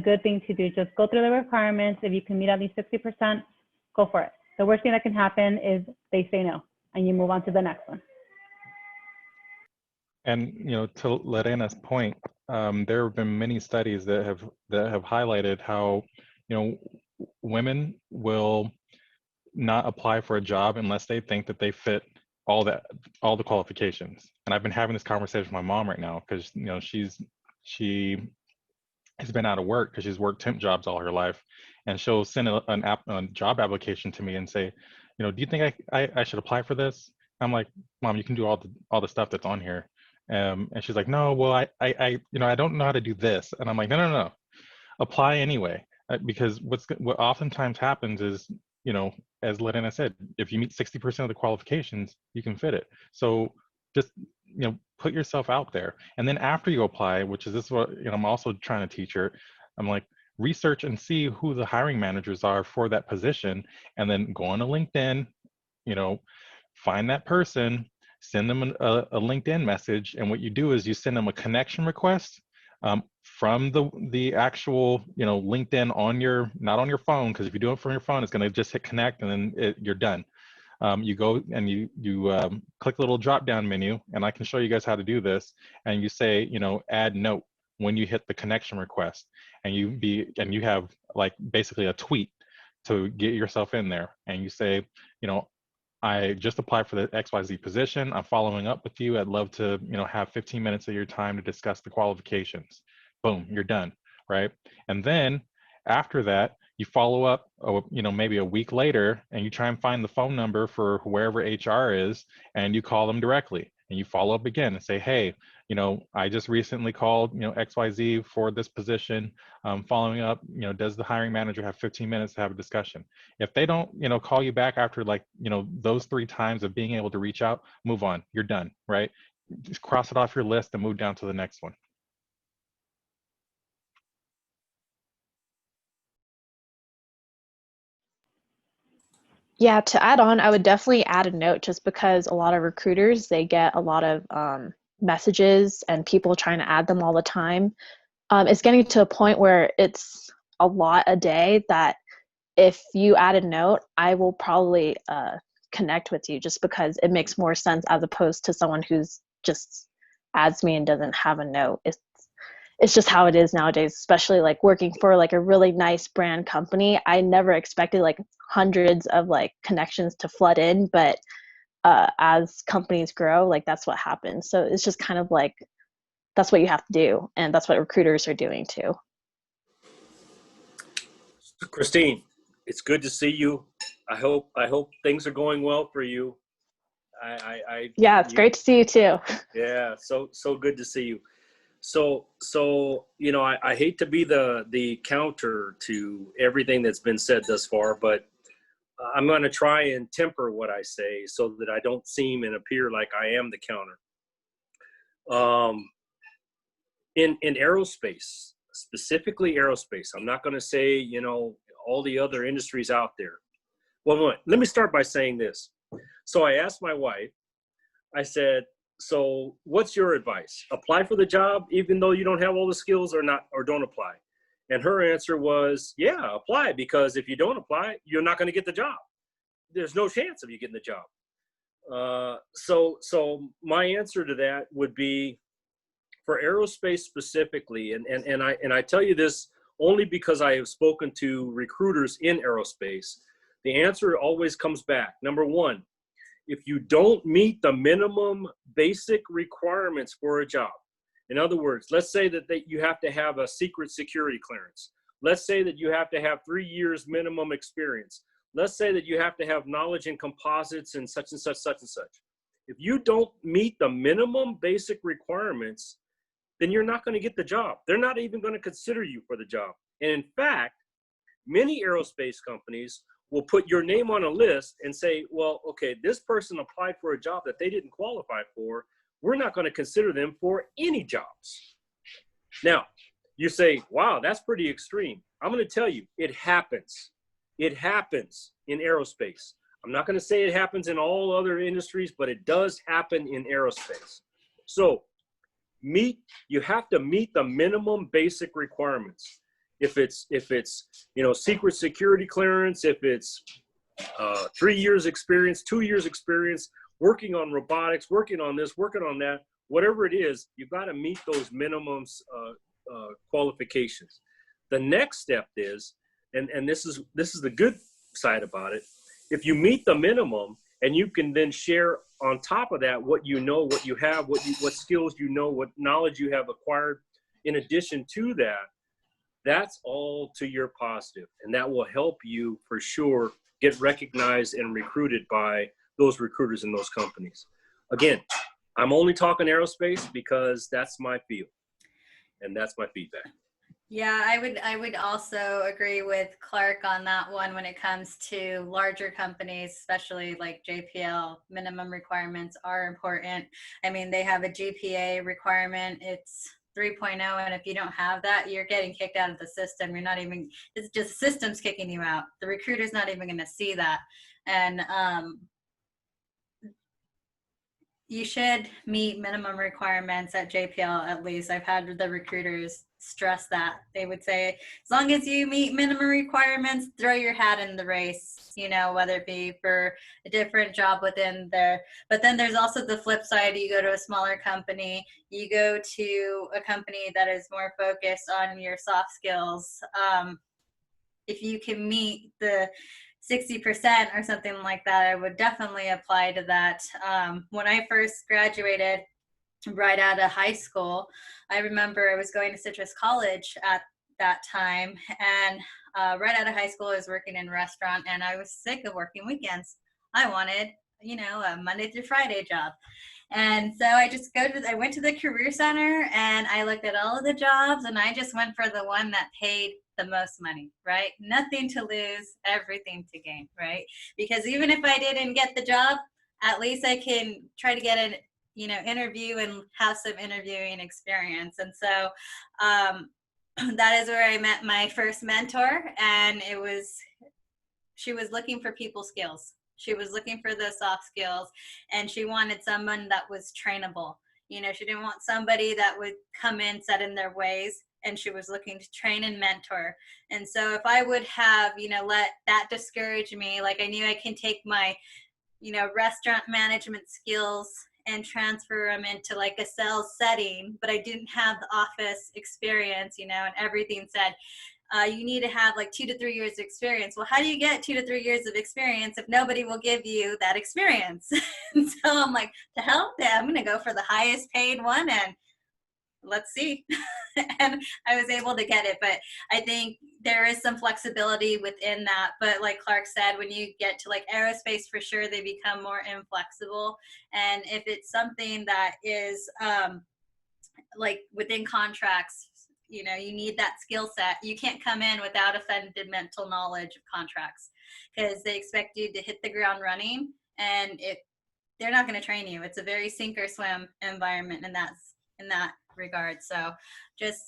good thing to do. Just go through the requirements. If you can meet at least 60%, go for it. The worst thing that can happen is they say no, and you move on to the next one. And to Lorena's point, there have been many studies that have highlighted how women will not apply for a job unless they think that they fit all the qualifications. And I've been having this conversation with my mom right now, because she has been out of work because she's worked temp jobs all her life, and she'll send a job application to me and say, do you think I should apply for this? I'm like, Mom, you can do all the stuff that's on here. And she's like, no, well, I don't know how to do this. And I'm like, no, apply anyway. Because what oftentimes happens is, as Lorena said, if you meet 60% of the qualifications, you can fit it. So just, put yourself out there. And then after you apply, which is this what, I'm also trying to teach her, I'm like, research and see who the hiring managers are for that position, and then go on to LinkedIn, find that person, send them a LinkedIn message. And what you do is you send them a connection request from the actual, LinkedIn not on your phone, because if you do it from your phone, it's going to just hit connect, and then you're done. You go and you click the little drop down menu, and I can show you guys how to do this. And you say, add note when you hit the connection request, and you have like basically a tweet to get yourself in there. And you say, I just applied for the XYZ position. I'm following up with you. I'd love to, have 15 minutes of your time to discuss the qualifications. Boom, you're done, right? And then after that, you follow up, maybe a week later, and you try and find the phone number for wherever HR is, and you call them directly, and you follow up again and say, hey, I just recently called, XYZ for this position. Following up, does the hiring manager have 15 minutes to have a discussion? If they don't, call you back after those 3 times of being able to reach out, move on, you're done, right? Just cross it off your list and move down to the next one. Yeah, to add on, I would definitely add a note, just because a lot of recruiters, they get a lot of messages and people trying to add them all the time. It's getting to a point where it's a lot a day, that if you add a note, I will probably connect with you, just because it makes more sense, as opposed to someone who's just adds me and doesn't have a note. It's just how it is nowadays, especially like working for like a really nice brand company. I never expected like hundreds of like connections to flood in, but as companies grow, like that's what happens. So it's just kind of like that's what you have to do. And that's what recruiters are doing too. Christine, it's good to see you. I hope things are going well for you. Yeah, it's great to see you too. Yeah, so good to see you. So you know, I hate to be the counter to everything that's been said thus far, but I'm going to try and temper what I say so that I don't seem and appear like I am the counter. In aerospace, specifically aerospace, I'm not going to say, you know, all the other industries out there. Well, let me start by saying this. So I asked my wife, I said, so what's your advice? Apply for the job even though you don't have all the skills, or not, or don't apply? And her answer was, yeah, apply, because if you don't apply, you're not going to get the job. There's no chance of you getting the job. So my answer to that would be, for aerospace specifically, and I tell you this only because I have spoken to recruiters in aerospace, the answer always comes back. Number one, if you don't meet the minimum basic requirements for a job, in other words, let's say that you have to have a secret security clearance. Let's say that you have to have 3 years minimum experience. Let's say that you have to have knowledge in composites and such and such, such and such. If you don't meet the minimum basic requirements, then you're not going to get the job. They're not even going to consider you for the job. And in fact, many aerospace companies will put your name on a list and say, well, okay, this person applied for a job that they didn't qualify for. We're not going to consider them for any jobs. Now, you say, wow, that's pretty extreme. I'm going to tell you, it happens. It happens in aerospace. I'm not going to say it happens in all other industries, but it does happen in aerospace. So you have to meet the minimum basic requirements. If it's you know, secret security clearance, if it's 3 years experience, 2 years experience, working on robotics, working on this, working on that, whatever it is, you've got to meet those minimums qualifications. The next step is, and this is the good side about it, if you meet the minimum and you can then share on top of that what you know, what you have, what skills you know, what knowledge you have acquired in addition to that, that's all to your positive, and that will help you for sure get recognized and recruited by those recruiters in those companies. Again, I'm only talking aerospace because that's my field, and that's my feedback. Yeah, I would also agree with Clark on that one when it comes to larger companies, especially like JPL. Minimum requirements are important. I mean, they have a GPA requirement. It's 3.0, and if you don't have that, you're getting kicked out of the system. You're not even, it's just systems kicking you out. The recruiter's not even going to see that. And you should meet minimum requirements at JPL at least. I've had the recruiters stress that. They would say, as long as you meet minimum requirements, throw your hat in the race, you know, whether it be for a different job within there. But then there's also the flip side. You go to a smaller company, you go to a company that is more focused on your soft skills. If you can meet the 60% or something like that, I would definitely apply to that. When I first graduated right out of high school, I remember I was going to Citrus College at that time, and right out of high school I was working in a restaurant, and I was sick of working weekends. I wanted, you know, a Monday through Friday job. And so I went to the career center and I looked at all of the jobs, and I just went for the one that paid the most money, right? Nothing to lose, everything to gain, right? Because even if I didn't get the job, at least I can try to get an, you know, interview and have some interviewing experience. And so that is where I met my first mentor, and she was looking for people skills. She was looking for the soft skills, and she wanted someone that was trainable. You know, she didn't want somebody that would come in set in their ways, and she was looking to train and mentor. And so if I would have, you know, let that discourage me, like I knew I can take my, you know, restaurant management skills and transfer them into like a sales setting, but I didn't have the office experience, you know, and everything said, you need to have like 2 to 3 years of experience. Well, how do you get 2 to 3 years of experience if nobody will give you that experience? And so I'm like, to help them, I'm going to go for the highest paid one. And let's see. And I was able to get it, but I think there is some flexibility within that. But like Clark said, when you get to like aerospace, for sure, they become more inflexible. And if it's something that is like within contracts, you know, you need that skill set. You can't come in without a fundamental knowledge of contracts, because they expect you to hit the ground running, and they're not going to train you. It's a very sink or swim environment, and that's in that regard. So just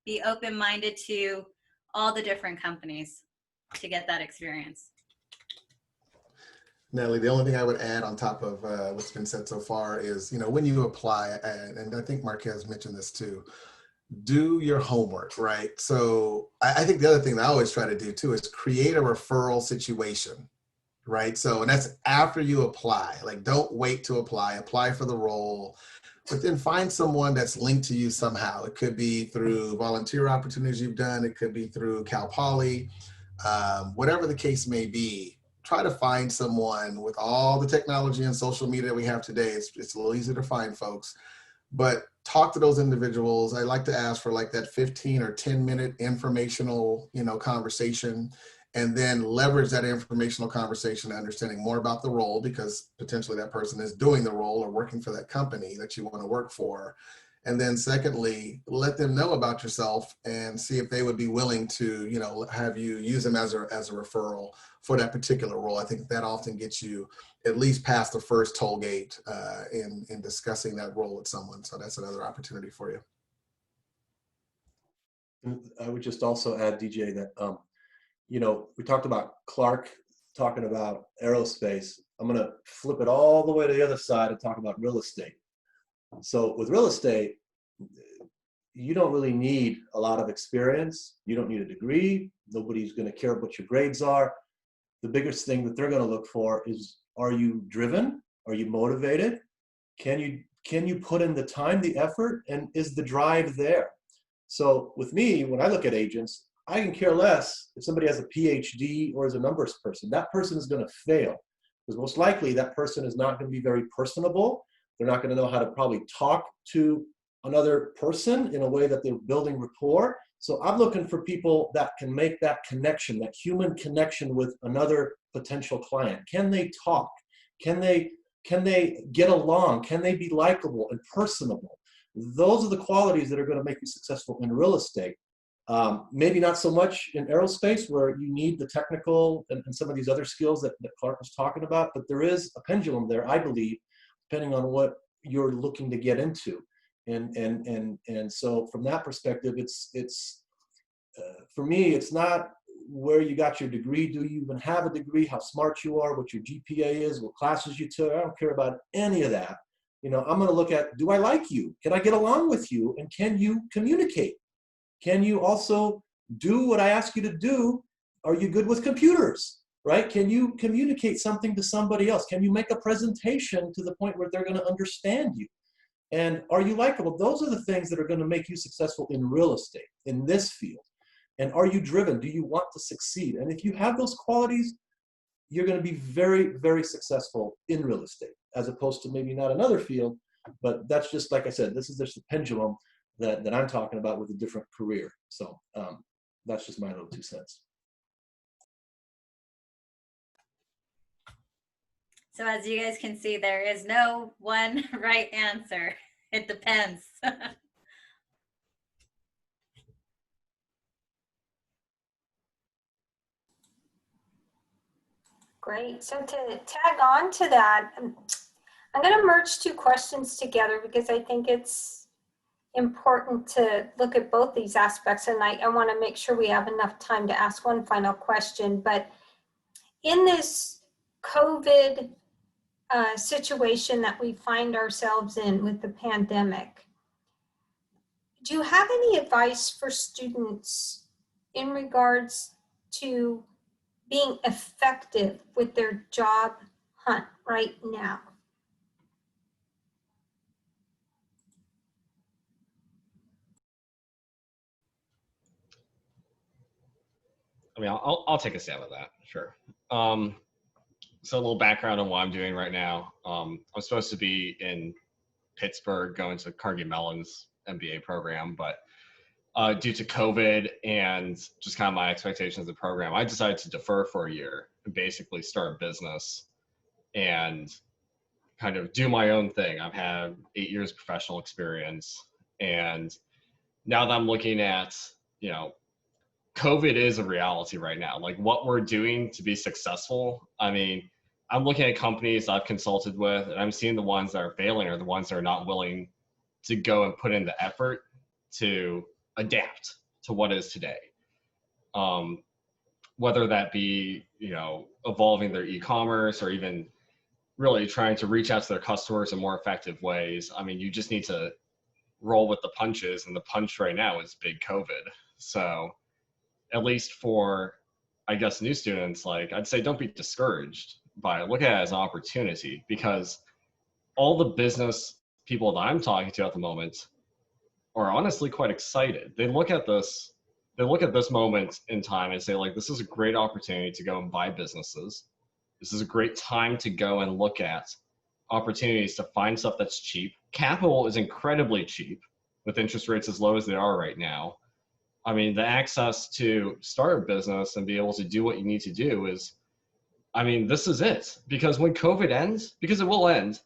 be open-minded to all the different companies to get that experience. Natalie, the only thing I would add on top of what's been said so far is, you know, when you apply, and I think Marquez mentioned this too, do your homework, right? So I think the other thing that I always try to do too is create a referral situation, right? So, and that's after you apply. Like, don't wait to apply for the role, but then find someone that's linked to you somehow. It could be through volunteer opportunities you've done. It could be through Cal Poly, whatever the case may be. Try to find someone. With all the technology and social media that we have today, it's a little easier to find folks, but talk to those individuals. I like to ask for like that 15 or 10-minute informational, you know, conversation, and then leverage that informational conversation to understanding more about the role, because potentially that person is doing the role or working for that company that you want to work for. And then secondly, let them know about yourself and see if they would be willing to, you know, have you use them as a referral for that particular role. I think that often gets you at least past the first toll gate in discussing that role with someone. So that's another opportunity for you. I would just also add, DJ, that, you know, we talked about Clark talking about aerospace. I'm going to flip it all the way to the other side and talk about real estate. So with real estate, you don't really need a lot of experience. You don't need a degree. Nobody's going to care what your grades are. The biggest thing that they're going to look for is, are you driven? Are you motivated? Can you put in the time, the effort, and is the drive there? So with me, when I look at agents, I can care less if somebody has a PhD or is a numbers person. That person is going to fail, because most likely that person is not going to be very personable. They're not going to know how to probably talk to another person in a way that they're building rapport. So I'm looking for people that can make that connection, that human connection with another potential client. Can they talk? Can they get along? Can they be likable and personable? Those are the qualities that are going to make you successful in real estate. Maybe not so much in aerospace, where you need the technical and some of these other skills that Clark was talking about, but there is a pendulum there, I believe, depending on what you're looking to get into. And so from that perspective, it's for me, it's not where you got your degree. Do you even have a degree? How smart you are? What your GPA is? What classes you took? I don't care about any of that. You know, I'm going to look at, do I like you? Can I get along with you? And can you communicate? Can you also do what I ask you to do? Are you good with computers? Right? Can you communicate something to somebody else? Can you make a presentation to the point where they're going to understand you? And are you likable? Those are the things that are going to make you successful in real estate, in this field. And are you driven? Do you want to succeed? And if you have those qualities, you're going to be very, very successful in real estate, as opposed to maybe not another field. But that's just, like I said, this is just a pendulum that I'm talking about with a different career. So that's just my little 2 cents. So as you guys can see, there is no one right answer. It depends. Great. So to tag on to that, I'm going to merge 2 questions together, because I think it's important to look at both these aspects, and I want to make sure we have enough time to ask one final question. But in this COVID situation that we find ourselves in with the pandemic, do you have any advice for students in regards to being effective with their job hunt right now? I mean, I'll take a stab at that. Sure. So a little background on what I'm doing right now. I'm supposed to be in Pittsburgh going to Carnegie Mellon's MBA program, but due to COVID and just kind of my expectations of the program, I decided to defer for a year and basically start a business and kind of do my own thing. I've had 8 years professional experience, and now that I'm looking at, you know, COVID is a reality right now. Like what we're doing to be successful. I mean, I'm looking at companies I've consulted with, and I'm seeing the ones that are failing are the ones that are not willing to go and put in the effort to adapt to what is today. Whether that be, you know, evolving their e-commerce or even really trying to reach out to their customers in more effective ways. I mean, you just need to roll with the punches, and the punch right now is big COVID. So at least for, I guess, new students, like I'd say don't be discouraged by it. Look at it as an opportunity, because all the business people that I'm talking to at the moment are honestly quite excited. They look at this moment in time and say, like, this is a great opportunity to go and buy businesses. This is a great time to go and look at opportunities to find stuff that's cheap. Capital is incredibly cheap with interest rates as low as they are right now. I mean, the access to start a business and be able to do what you need to do is, I mean, this is it. Because when COVID ends, because it will end,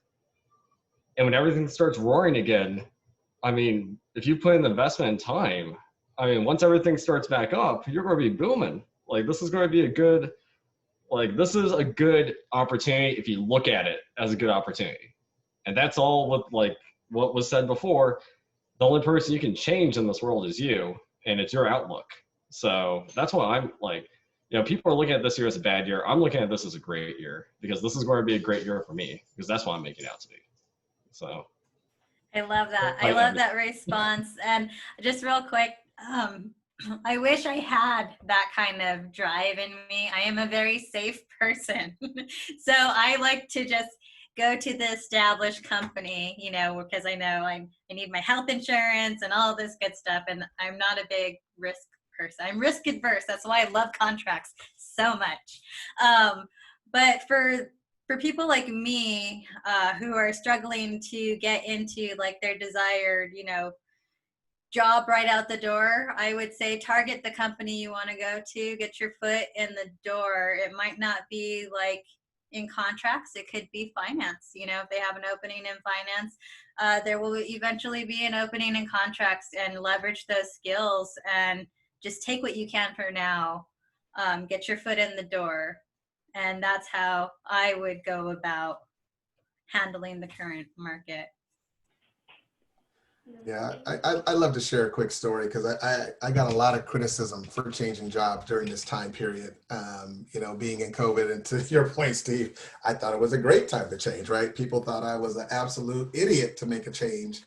and when everything starts roaring again, I mean, if you put in the investment and time, I mean, once everything starts back up, you're going to be booming. Like, this is going to be a good, like, this is a good opportunity if you look at it as a good opportunity. And that's all what was said before. The only person you can change in this world is you, and it's your outlook. So that's why I'm like, you know, people are looking at this year as a bad year. I'm looking at this as a great year, because this is going to be a great year for me, because that's what I'm making it out to be. So I love that. I love that response. And just real quick, I wish I had that kind of drive in me. I am a very safe person. So I like to just go to the established company, you know, because I know I need my health insurance and all this good stuff. And I'm not a big risk person. I'm risk adverse. That's why I love contracts so much. But for people like me who are struggling to get into like their desired, you know, job right out the door, I would say target the company you want to go to, get your foot in the door. It might not be like in contracts, it could be finance. You know, if they have an opening in finance, there will eventually be an opening in contracts, and leverage those skills and just take what you can for now. Get your foot in the door. And that's how I would go about handling the current market. Yeah, I love to share a quick story, because I got a lot of criticism for changing jobs during this time period. You know, being in COVID, and to your point, Steve, I thought it was a great time to change, right? People thought I was an absolute idiot to make a change.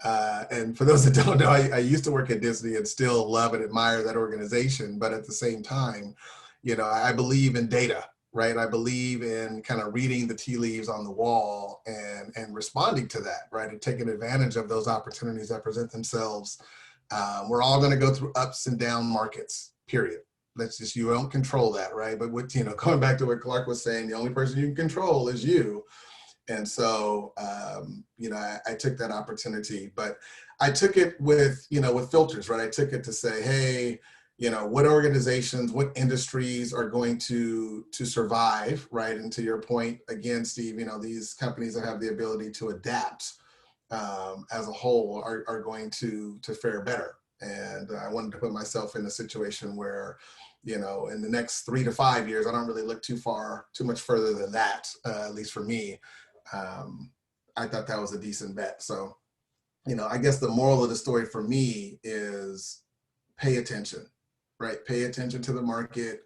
And for those that don't know, I used to work at Disney and still love and admire that organization. But at the same time, you know, I believe in data, right? I believe in kind of reading the tea leaves on the wall and responding to that, right? And taking advantage of those opportunities that present themselves. We're all going to go through ups and down markets, period. That's just, you don't control that, right? But what, you know, going back to what Clark was saying, the only person you can control is you. And so, you know, I took that opportunity, but I took it with, you know, with filters, right? I took it to say, hey, you know, what organizations, what industries are going to survive, right? And to your point, again, Steve, you know, these companies that have the ability to adapt as a whole are going to fare better. And I wanted to put myself in a situation where, you know, in the next 3 to 5 years, I don't really look too much further than that, at least for me. I thought that was a decent bet. So, you know, I guess the moral of the story for me is pay attention. Right, pay attention to the market,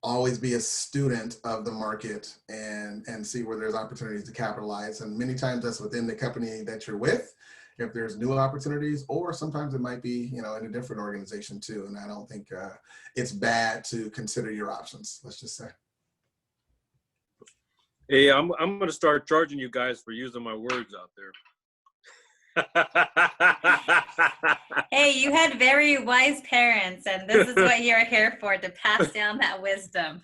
always be a student of the market, and see where there's opportunities to capitalize. And many times that's within the company that you're with, if there's new opportunities, or sometimes it might be, you know, in a different organization too. And I don't think it's bad to consider your options, let's just say. Hey, I'm going to start charging you guys for using my words out there. Hey, you had very wise parents, and this is what you're here for, to pass down that wisdom.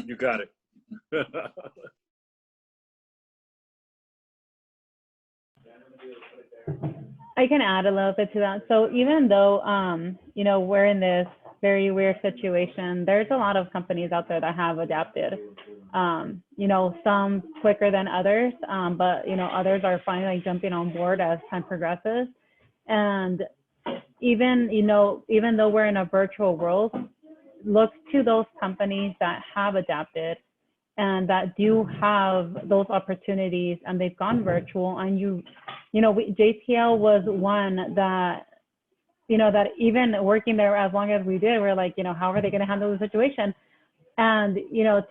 You got it. I can add a little bit to that. So even though, you know, we're in this very weird situation, there's a lot of companies out there that have adapted. You know, some quicker than others, but you know, others are finally jumping on board as time progresses. And even, you know, even though we're in a virtual world, look to those companies that have adapted and that do have those opportunities and they've gone virtual. And you know, JPL was one that, you know, that even working there as long as we did, we're like, you know, how are they going to handle the situation? And, you know,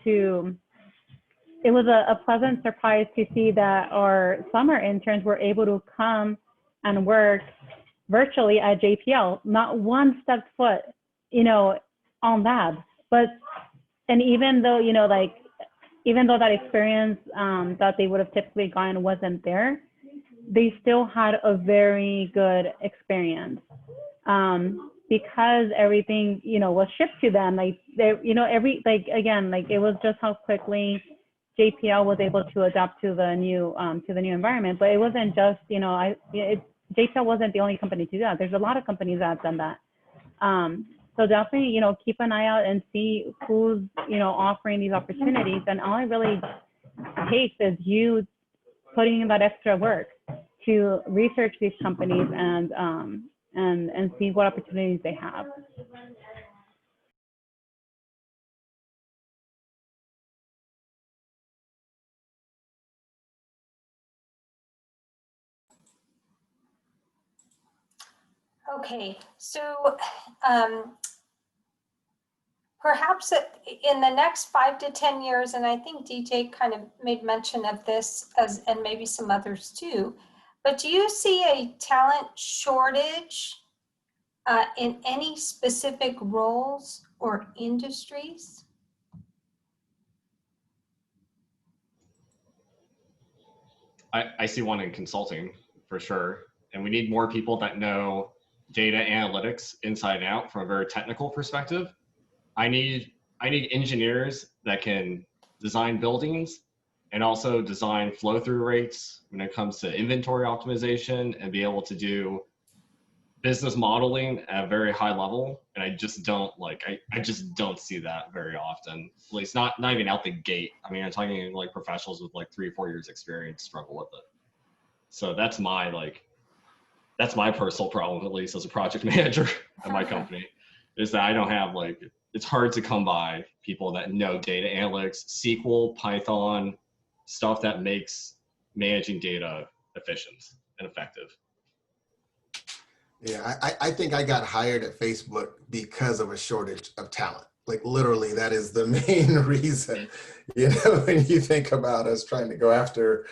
it was a pleasant surprise to see that our summer interns were able to come and work virtually at JPL, not one stepped foot, you know, on lab. But, and even though, you know, like, even though that experience that they would have typically gotten wasn't there, they still had a very good experience because everything, you know, was shipped to them. Like, they, you know, again, like it was just how quickly JPL was able to adapt to the new environment. But it wasn't just, you know, JPL wasn't the only company to do that. There's a lot of companies that have done that. So definitely, you know, keep an eye out and see who's, you know, offering these opportunities. And all it really takes is you putting in that extra work to research these companies and see what opportunities they have. Okay, so perhaps in the next 5 to 10 years, and I think DJ kind of made mention of this, and maybe some others too, but do you see a talent shortage in any specific roles or industries? I see one in consulting for sure. And we need more people that know data analytics inside and out from a very technical perspective. I need engineers that can design buildings and also design flow through rates when it comes to inventory optimization and be able to do business modeling at a very high level. And I just don't I just don't see that very often. At least not even out the gate. I mean, I'm talking like professionals with like 3 or 4 years experience struggle with it. So that's my personal problem, at least as a project manager at my company, is that I don't have it's hard to come by people that know data analytics, SQL, Python, stuff that makes managing data efficient and effective. Yeah, I think I got hired at Facebook because of a shortage of talent. Like literally, that is the main reason. You know, when you think about us trying to go after,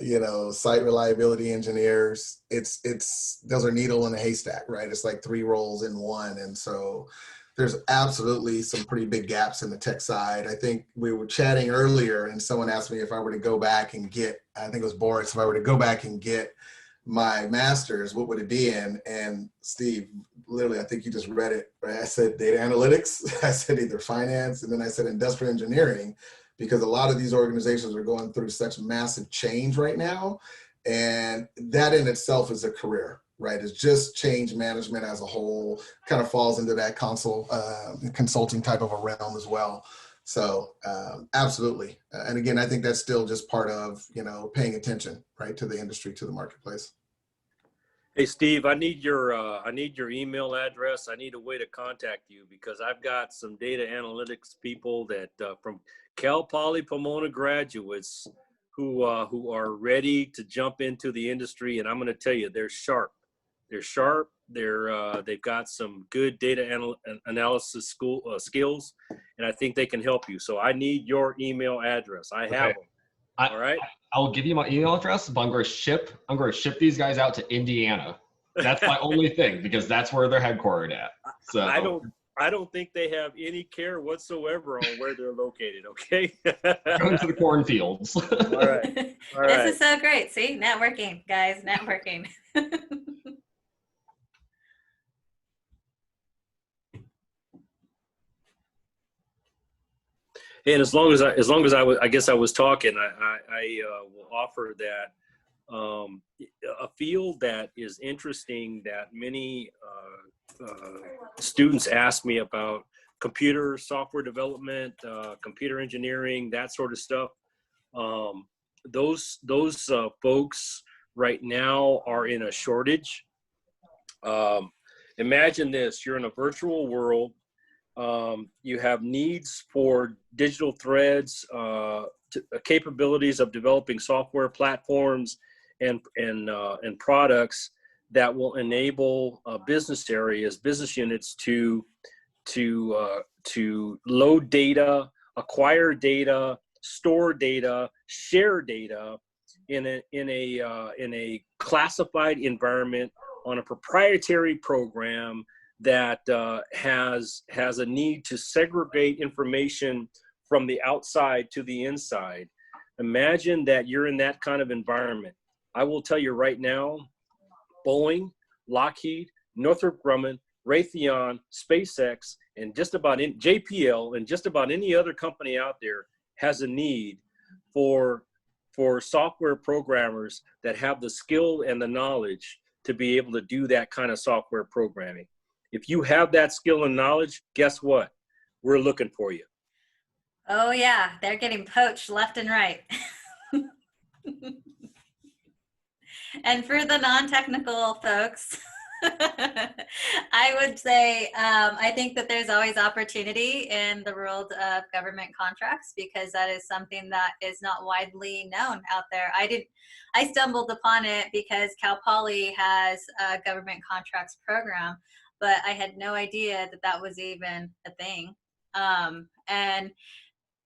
you know, site reliability engineers, those are needle in a haystack, right? It's like 3 roles in one, and so there's absolutely some pretty big gaps in the tech side. I think we were chatting earlier, and someone asked me if I were to go back and get, I think it was Boris, if I were to go back and get my master's, what would it be in? And Steve, literally, I think you just read it, right? I said data analytics, I said either finance, and then I said industrial engineering, because a lot of these organizations are going through such massive change right now. And that in itself is a career, right? It's just change management as a whole, kind of falls into that consulting type of a realm as well. So absolutely. And again, I think that's still just part of, you know, paying attention, right, to the industry, to the marketplace. Hey, Steve, I need your email address. I need a way to contact you because I've got some data analytics people that from Cal Poly Pomona graduates who are ready to jump into the industry. And I'm going to tell you, they're sharp. They're sharp. They've got some good data analysis skills, and I think they can help you. So I need your email address. I have them. All right. I'll give you my email address, but I'm going to ship these guys out to Indiana. That's my only thing, because that's where they're headquartered at. So I don't think they have any care whatsoever on where they're located. Okay. Going to the cornfields. All right. This is so great. See, networking, guys, networking. And as long as I guess I was talking, I will offer that a field that is interesting that many students ask me about: computer software development, computer engineering, that sort of stuff. Those folks right now are in a shortage. Imagine this: you're in a virtual world. You have needs for digital threads, capabilities of developing software platforms and products that will enable business areas, business units to load data, acquire data, store data, share data in a classified environment on a proprietary program that has a need to segregate information from the outside to the inside. Imagine that you're in that kind of environment. I will tell you right now, Boeing, Lockheed, Northrop Grumman, Raytheon, SpaceX, and just about JPL, and just about any other company out there has a need for software programmers that have the skill and the knowledge to be able to do that kind of software programming. If you have that skill and knowledge, guess what? We're looking for you. Oh yeah, they're getting poached left and right. And for the non-technical folks, I would say I think that there's always opportunity in the world of government contracts, because that is something that is not widely known out there. I stumbled upon it because Cal Poly has a government contracts program, but I had no idea that that was even a thing. And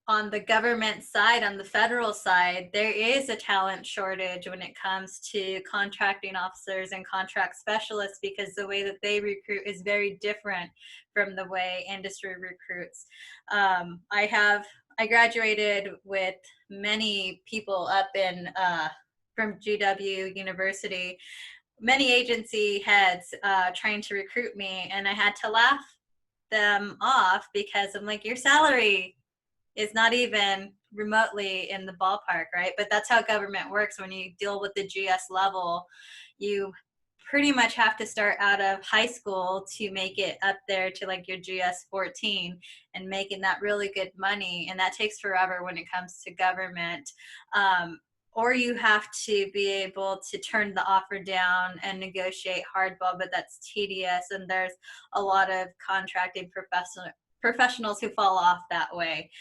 on the government side, on the federal side, there is a talent shortage when it comes to contracting officers and contract specialists, because the way that they recruit is very different from the way industry recruits. I graduated with many people up in from GW University, many agency heads trying to recruit me, and I had to laugh them off because I'm like, your salary is not even remotely in the ballpark, right? But that's how government works. When you deal with the GS level, you pretty much have to start out of high school to make it up there to like your GS 14 and making that really good money. And that takes forever when it comes to government. Or you have to be able to turn the offer down and negotiate hardball, but that's tedious. And there's a lot of contracting professionals who fall off that way.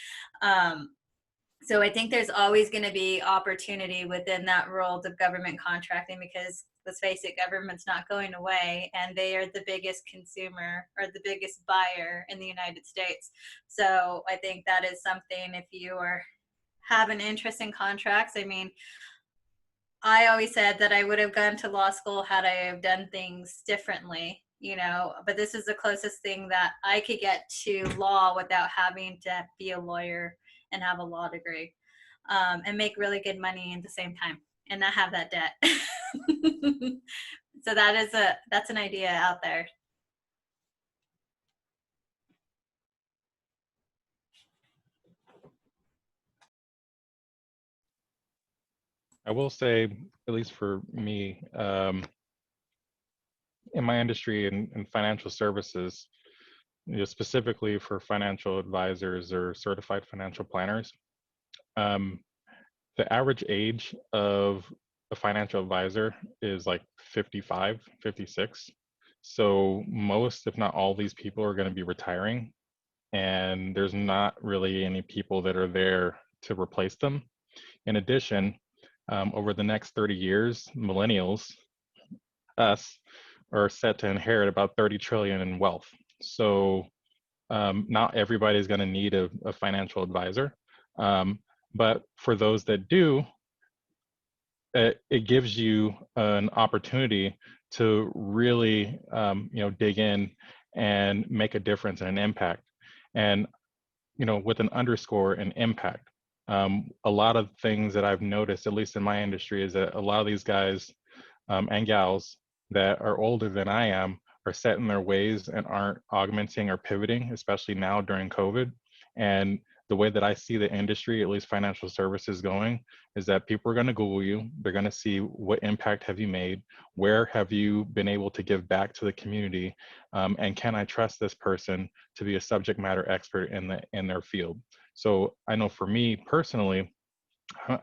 So I think there's always going to be opportunity within that world of government contracting, because let's face it, government's not going away, and they are the biggest consumer or the biggest buyer in the United States. So I think that is something, if you have an interest in contracts. I mean, I always said that I would have gone to law school had I have done things differently, you know, but this is the closest thing that I could get to law without having to be a lawyer and have a law degree, and make really good money at the same time and not have that debt. So that's an idea out there. I will say, at least for me, in my industry in financial services, specifically for financial advisors or certified financial planners, the average age of a financial advisor is like 55, 56. So most, if not all, these people are going to be retiring, and there's not really any people that are there to replace them. In addition, over the next 30 years, millennials, us, are set to inherit about 30 trillion in wealth. So not everybody's going to need a financial advisor. But for those that do, it gives you an opportunity to really, dig in and make a difference and an impact. And, with an underscore and impact. A lot of things that I've noticed, at least in my industry, is that a lot of these guys and gals that are older than I am are set in their ways and aren't augmenting or pivoting, especially now during COVID. And the way that I see the industry, at least financial services going, is that people are going to Google you. They're going to see what impact have you made, where have you been able to give back to the community, and can I trust this person to be a subject matter expert in their field. So I know for me personally,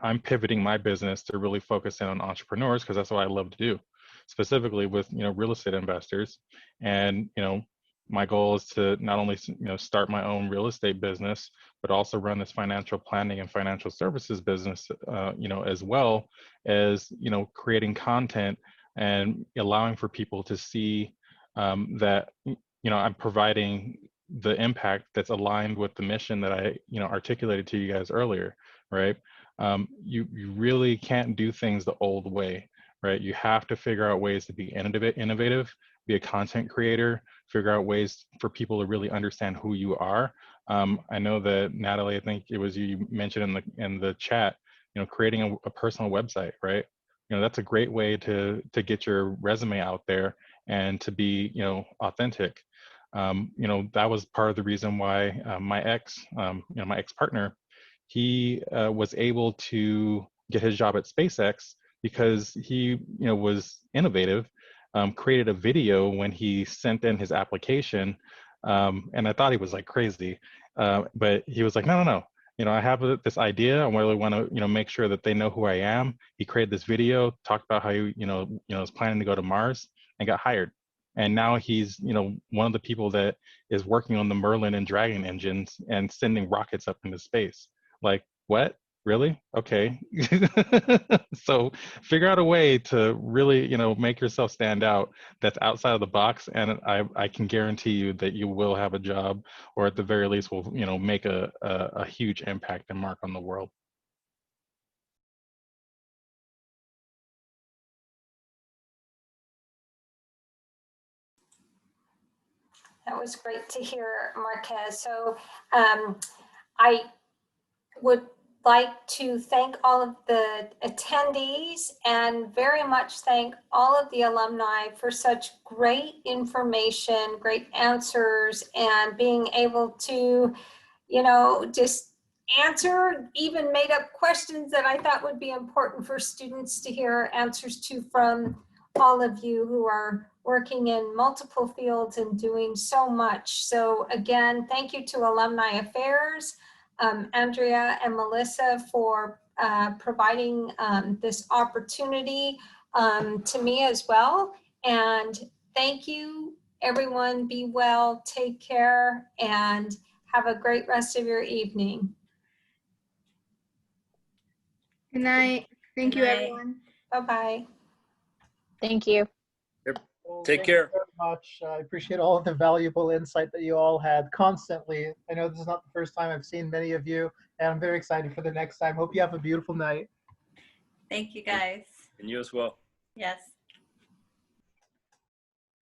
I'm pivoting my business to really focus in on entrepreneurs because that's what I love to do, specifically with real estate investors. And my goal is to not only start my own real estate business, but also run this financial planning and financial services business, as well as creating content and allowing for people to see that I'm providing the impact that's aligned with the mission that I articulated to you guys earlier, right? You really can't do things the old way, right? You have to figure out ways to be innovative, be a content creator, figure out ways for people to really understand who you are. I know that Natalie, I think it was you mentioned in the chat, creating a personal website, right? That's a great way to get your resume out there and to be authentic. That was part of the reason why my ex-partner, he was able to get his job at SpaceX because he was innovative, created a video when he sent in his application, and I thought he was like crazy, but he was like, no, I have this idea. I really want to make sure that they know who I am. He created this video, talked about how he is planning to go to Mars, and got hired. And now he's one of the people that is working on the Merlin and Dragon engines and sending rockets up into space. Like, what? Really? Okay. So figure out a way to really, make yourself stand out that's outside of the box. And I can guarantee you that you will have a job, or at the very least will, make a huge impact and mark on the world. That was great to hear, Marquez. So I would like to thank all of the attendees and very much thank all of the alumni for such great information, great answers, and being able to, just answer even made up questions that I thought would be important for students to hear answers to from all of you who are working in multiple fields and doing so much. So again, thank you to Alumni Affairs, Andrea and Melissa, for providing this opportunity to me as well. And thank you, everyone. Be well, take care, and have a great rest of your evening. Good night. Thank you, everyone. Bye-bye. Thank you. Take care. Thank you very much. I appreciate all of the valuable insight that you all had constantly. I know this is not the first time I've seen many of you, and I'm very excited for the next time. Hope you have a beautiful night. Thank you, guys. And you as well. Yes.